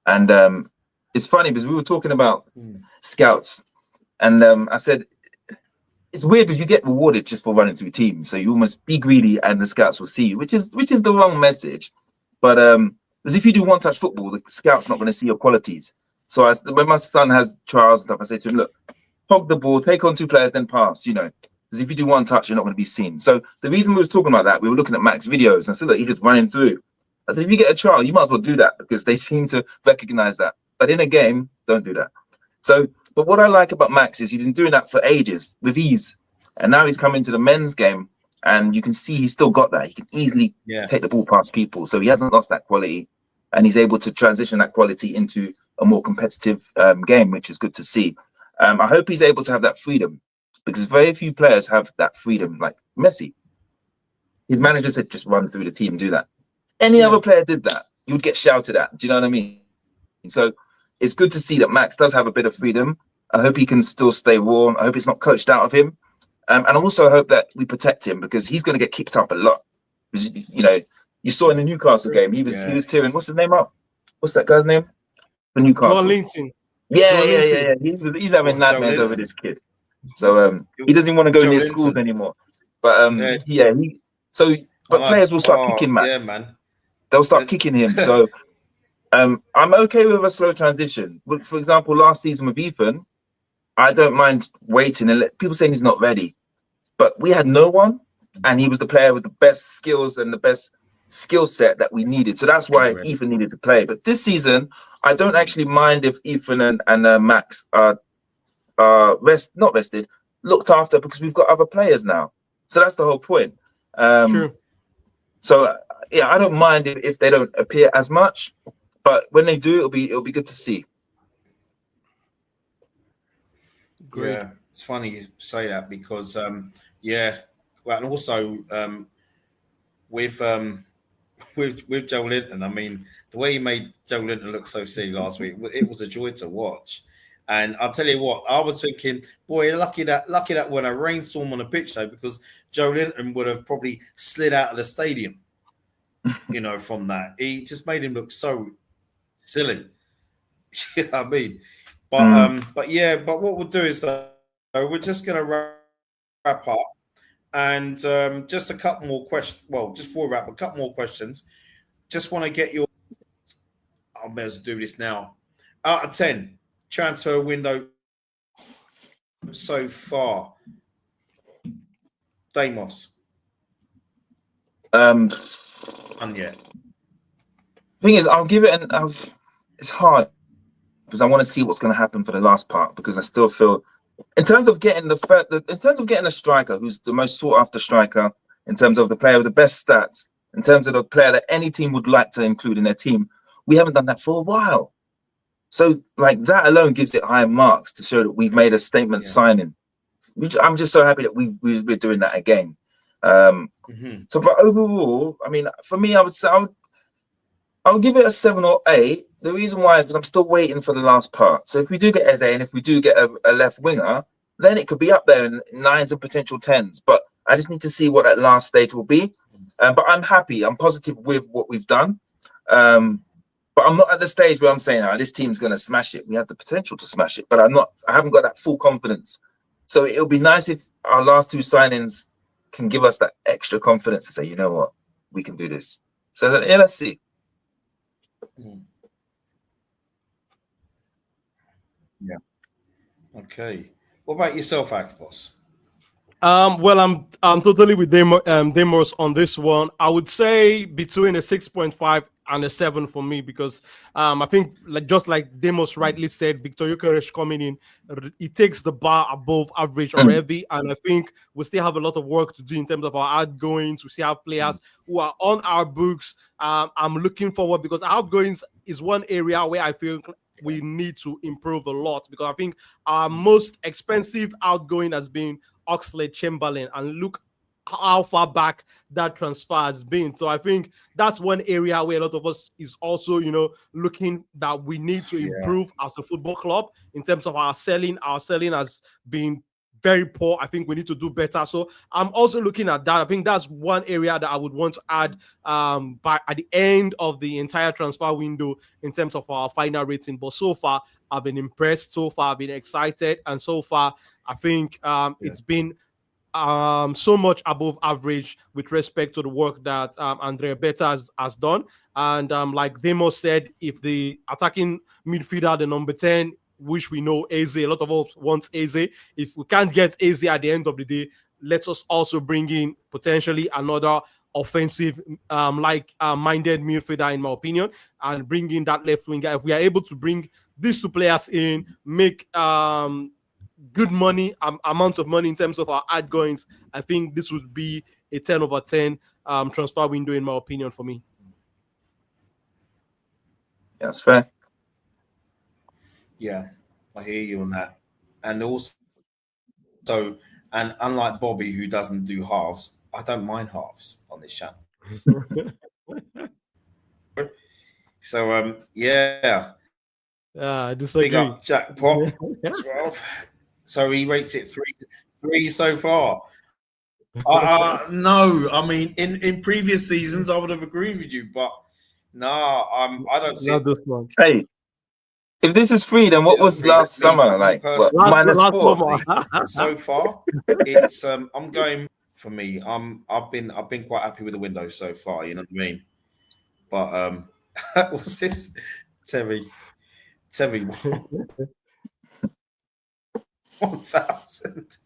It's funny because we were talking about scouts. And I said, it's weird because you get rewarded just for running through teams. So you must be greedy and the scouts will see you, which is the wrong message. But because if you do one-touch football, the scout's not going to see your qualities. So when my son has trials and stuff, I say to him, look, hog the ball, take on two players, then pass, Because if you do one touch, you're not going to be seen. So the reason we was talking about that, we were looking at Max videos and I said that he's just running through. I said, if you get a trial, you might as well do that because they seem to recognize that. But in a game, don't do that. So, but what I like about Max is he's been doing that for ages with ease. And now he's come into the men's game and you can see he's still got that. He can easily take the ball past people. So he hasn't lost that quality and he's able to transition that quality into a more competitive game, which is good to see. I hope he's able to have that freedom because very few players have that freedom, like Messi. His manager said, just run through the team and do that. Any other player did that, you would get shouted at. Do you know what I mean? So it's good to see that Max does have a bit of freedom. I hope he can still stay raw. I hope it's not coached out of him. And also I hope that we protect him because he's going to get kicked up a lot. You saw in the Newcastle game, he was tearing, what's his name up? What's that guy's name? For Newcastle. Yeah. He's having nightmares over this kid. So he doesn't want to go near schools anymore. But players will start kicking Max. Yeah, man. They'll start kicking him. So I'm okay with a slow transition. But for example, last season with Ethan, I don't mind waiting and let people saying he's not ready. But we had no one, and he was the player with the best skills and the best skill set that we needed. So that's why Ethan needed to play. But this season, I don't actually mind if Ethan and Max are not rested, looked after because we've got other players now. So that's the whole point. True. So I don't mind if they don't appear as much, but when they do, it'll be good to see. Great. Yeah, it's funny you say that because well, and also with Joe Linton, I mean, the way he made Joe Linton look so silly last week, it was a joy to watch. And I'll tell you what, I was thinking, boy, lucky that when a rainstorm on the pitch though, because Joe Linton would have probably slid out of the stadium. you know, from that. He just made him look so silly. You know what I mean? But yeah, but what we'll do is that we're just gonna wrap up and just a couple more questions. Well, just before we wrap, a couple more questions. Just want to get your. I'll be able to do this now. Out of 10, transfer window so far. Damos. Um, None yet. Thing is, I'll give it it's hard because I want to see what's going to happen for the last part, because I still feel, in terms of getting a striker who's the most sought after striker, in terms of the player with the best stats, in terms of the player that any team would like to include in their team, we haven't done that for a while. So like that alone gives it high marks to show that we've made a statement signing. I'm just so happy that we're doing that again. So, but overall, I mean, for me, I would say I'll give it a 7 or 8. The reason why is because I'm still waiting for the last part. So if we do get Eze and if we do get a left winger, then it could be up there in 9s and potential 10s. But I just need to see what that last stage will be. But I'm happy. I'm positive with what we've done. But I'm not at the stage where I'm saying, this team's going to smash it. We have the potential to smash it, but I haven't got that full confidence. So it'll be nice if our last 2 signings can give us that extra confidence to say, you know what, we can do this. So yeah, let's see. Yeah. Okay. What about yourself, Akpos? Well, I'm totally with Demos on this one. I would say between a 6.5 and a 7 for me, because I think just like Demos rightly said, Victor Gyökeres coming in, it takes the bar above average already, and I think we still have a lot of work to do in terms of our outgoings. We still have players who are on our books. I'm looking forward, because outgoings is one area where I feel we need to improve a lot, because I think our most expensive outgoing has been Oxlade-Chamberlain, and look how far back that transfer has been. So I think that's one area where a lot of us is also, looking that we need to improve as a football club in terms of our selling. Our selling has been very poor. I think we need to do better. So I'm also looking at that. I think that's one area that I would want to add by at the end of the entire transfer window in terms of our final rating. But so far, I've been impressed. So far, I've been excited. And so far, I think it's been so much above average with respect to the work that Andrea Beta has done. And like Demos said, if the attacking midfielder, the number 10, which we know Eze, a lot of us want Eze. If we can't get Eze at the end of the day, let us also bring in potentially another offensive minded midfielder, in my opinion, and bring in that left winger. If we are able to bring these 2 players in, make good money, amounts of money in terms of our outgoings, I think this would be a 10 over 10 transfer window, in my opinion, for me. Yeah, that's fair. Yeah, I hear you on that. And also, and unlike Bobby, who doesn't do halves, I don't mind halves on this channel. So, yeah. I disagree. Big up Jackpot 12. So he rates it 3 so far. No, I mean in previous seasons I would have agreed with you, but no, I don't see Not this one. Hey, if this is 3, then what was last summer like? What, -4? So far, it's I'm going for me. I've been quite happy with the window so far. You know what I mean? But what's this, Terry? 1,000.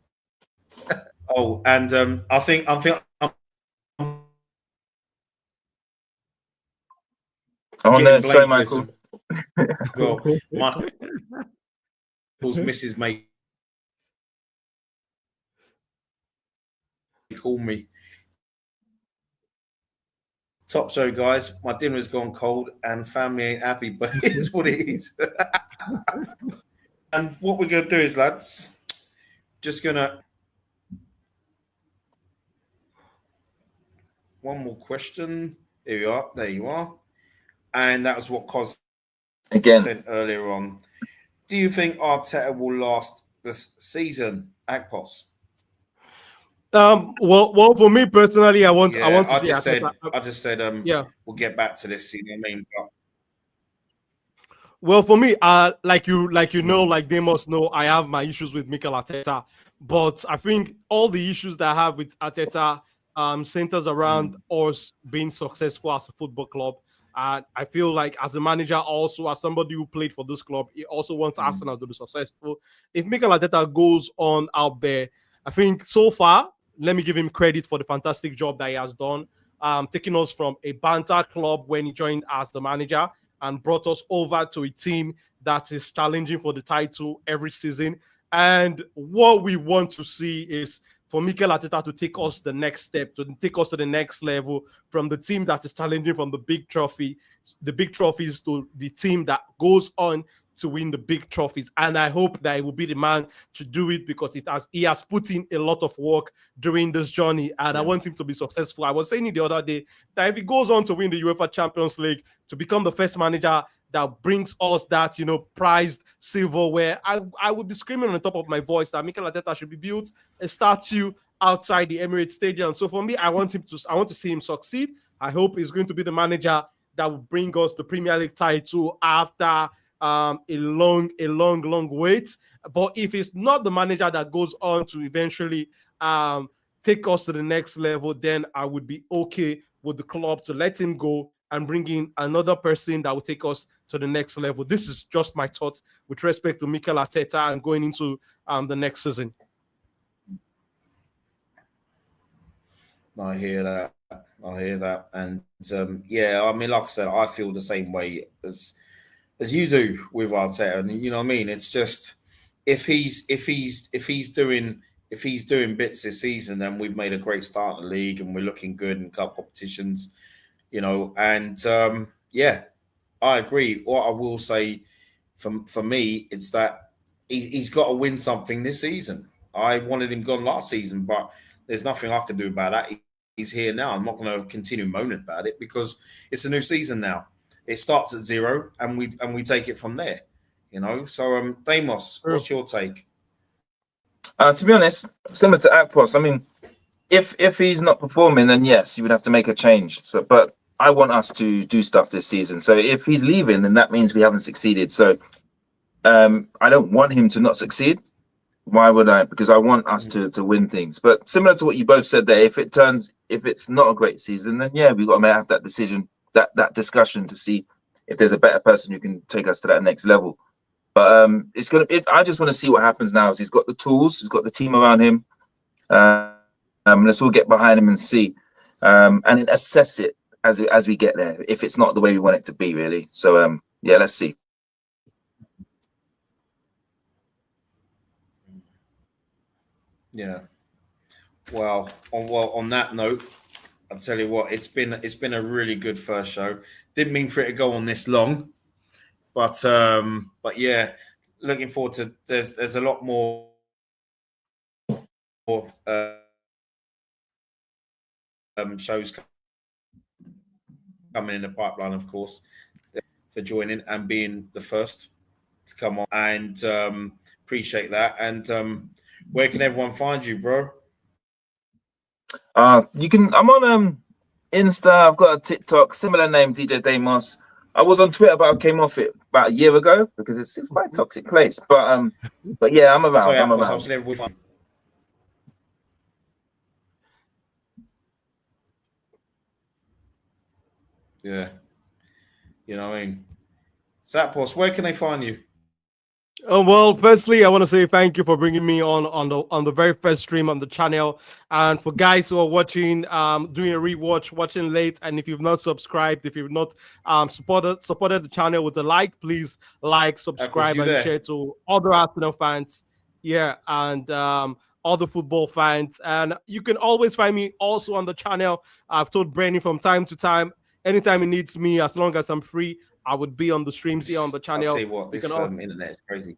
Oh, and I think I'm Oh no, sorry, Michael. Well, Michael's Mrs. May call me. Top show, guys. My dinner's gone cold and family ain't happy, but it's what it is. And what we're gonna do is, lads, just gonna one more question. There you are. There you are. And that was what Cos Again said earlier on. Do you think Arteta will last this season, Akpos? Well, for me personally, I want Yeah, to see Arteta. I just said, Yeah. we'll get back to this. You know what I mean? But, Well, for me, like they must know, I have my issues with Mikel Arteta, but I think all the issues that I have with Arteta centers around us being successful as a football club. And I feel like as a manager, also as somebody who played for this club, he also wants Arsenal to be successful. If Mikel Arteta goes on out there, I think so far, let me give him credit for the fantastic job that he has done, taking us from a banter club when he joined as the manager and brought us over to a team that is challenging for the title every season. And what we want to see is for Mikel Arteta to take us the next step, to take us to the next level from the team that is challenging from the big trophies to the team that goes on to win the big trophies. And I hope that he will be the man to do it because he has put in a lot of work during this journey. And I want him to be successful. I was saying it the other day that if he goes on to win the UEFA Champions League, to become the first manager that brings us that, prized silverware, I would be screaming on the top of my voice that Mikel Arteta should be built a statue outside the Emirates Stadium. So for me, I want to see him succeed. I hope he's going to be the manager that will bring us the Premier League title after a long wait. But if it's not the manager that goes on to eventually take us to the next level, then I would be okay with the club to let him go and bring in another person that will take us to the next level. This is just my thoughts with respect to Mikel Arteta and going into the next season. I hear that. And yeah, I mean, like I said, I feel the same way as you do with Arteta. And you know what I mean? It's just if he's doing bits this season, then we've made a great start in the league and we're looking good in cup competitions, and yeah, I agree. What I will say for me, it's that he's got to win something this season. I wanted him gone last season, but there's nothing I can do about that. He's here now. I'm not going to continue moaning about it because it's a new season now. It starts at 0, and we take it from there. So Deimos, what's your take? To be honest, similar to Akpos, I mean, if he's not performing, then yes, you would have to make a change. So, but I want us to do stuff this season. So if he's leaving, then that means we haven't succeeded. So I don't want him to not succeed. Why would I? Because I want us to win things. But similar to what you both said there, if it's not a great season, then yeah, we've got to have that decision, that discussion to see if there's a better person who can take us to that next level. But I just want to see what happens now. He's got the tools, he's got the team around him. Let's all get behind him and see, and then assess it as we get there. If it's not the way we want it to be, really. So yeah, let's see. Yeah. Well, on that note, I'll tell you what, it's been a really good first show. Didn't mean for it to go on this long, but yeah, looking forward to there's a lot more shows coming in the pipeline, of course, for joining and being the first to come on, and appreciate that. And where can everyone find you, bro? You can. I'm on Insta. I've got a TikTok, similar name, DJ Deimos. I was on Twitter, but I came off it about a year ago because it's quite a toxic place. But yeah, I'm around. Sorry, I'm around. Yeah, you know what I mean. Satpos, where can they find you? Well, firstly, I want to say thank you for bringing me on the very first stream on the channel. And for guys who are watching, doing a rewatch, watching late, and if you've not subscribed, if you've not supported the channel with a like, please like, subscribe, and share to other Arsenal fans. Yeah, and other football fans. And you can always find me also on the channel. I've told Brenny from time to time, anytime he needs me, as long as I'm free, I would be on the streams here on the channel. I'll say what, this internet is crazy.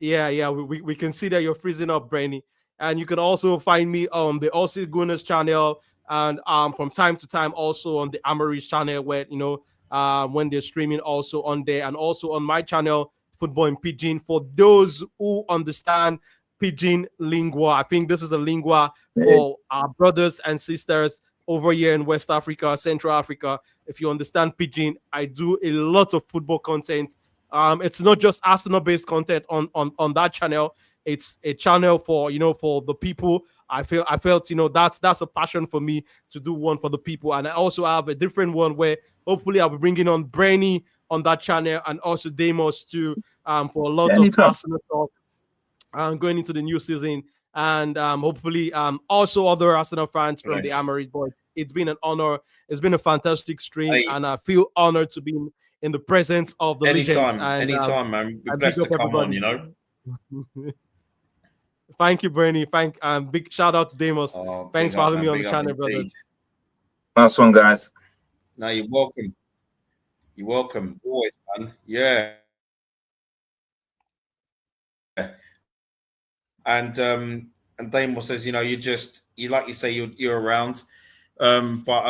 Yeah, we can see that you're freezing up, Brainy. And you can also find me on the Aussie Gunners channel and from time to time also on the Amaris channel where, when they're streaming also on there, and also on my channel, Football in Pidgin, for those who understand Pidgin Lingua. I think this is the lingua for our brothers and sisters over here in West Africa, Central Africa. If you understand Pidgin, I do a lot of football content. It's not just Arsenal-based content on that channel. It's a channel for for the people. I felt that's a passion for me to do one for the people, and I also have a different one where hopefully I'll be bringing on Brainy on that channel and also Demos too, for a lot of Arsenal talk going into the new season, and hopefully also other Arsenal fans from the Amarit Boys. It's been an honor. It's been a fantastic stream, and I feel honored to be in the presence of the legends. Anytime, man. We're blessed to come on, Thank you, Bernie. Big shout out to Demos. Thanks for having me on the channel, brother. Last one, guys. No, you're welcome. You're welcome. Always, man. Yeah. And Damos says, you like you say, you're around. But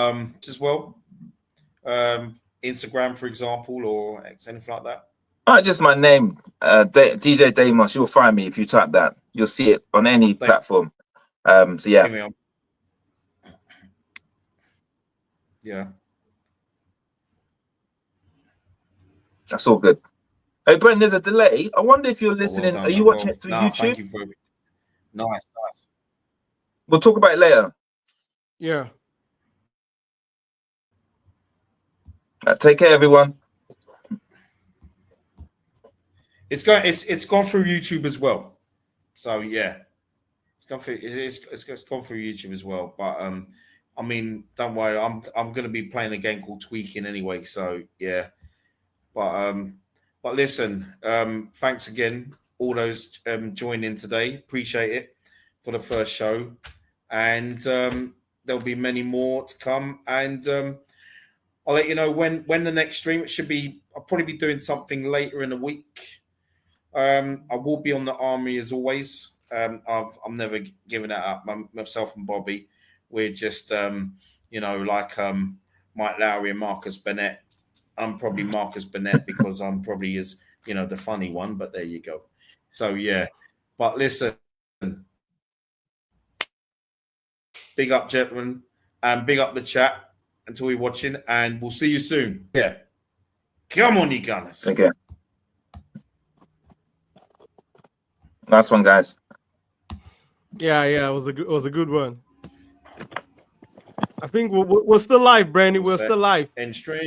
as well, Instagram, for example, or anything like that. Just my name, DJ Damos. You'll find me if you type that. You'll see it on any platform. So yeah. Yeah. That's all good. Hey, Brendan, there's a delay. I wonder if you're listening. Are you watching it through YouTube? Thank you for it. Nice. We'll talk about it later. Yeah. Take care, everyone. It's gone through YouTube as well. So yeah, it's gone through YouTube as well. But I mean, don't worry, I'm gonna be playing a game called Tweaking anyway. So yeah, but listen, thanks again, all those joining in today. Appreciate it for the first show, and there'll be many more to come. And I'll let you know when the next stream. It should be. I'll probably be doing something later in the week. I will be on the army as always. I'm never giving that up. Myself and Bobby, we're just like Mike Lowry and Marcus Burnett. I'm probably Marcus Burnett because I'm probably the funny one. But there you go. So yeah, but listen, big up, gentlemen, and big up the chat. Until we're watching, and we'll see you soon. Yeah, come on, you Gunners. Okay. Last one, guys. Yeah, it was a good one. I think we're still live, Brandy. We're still live. End stream.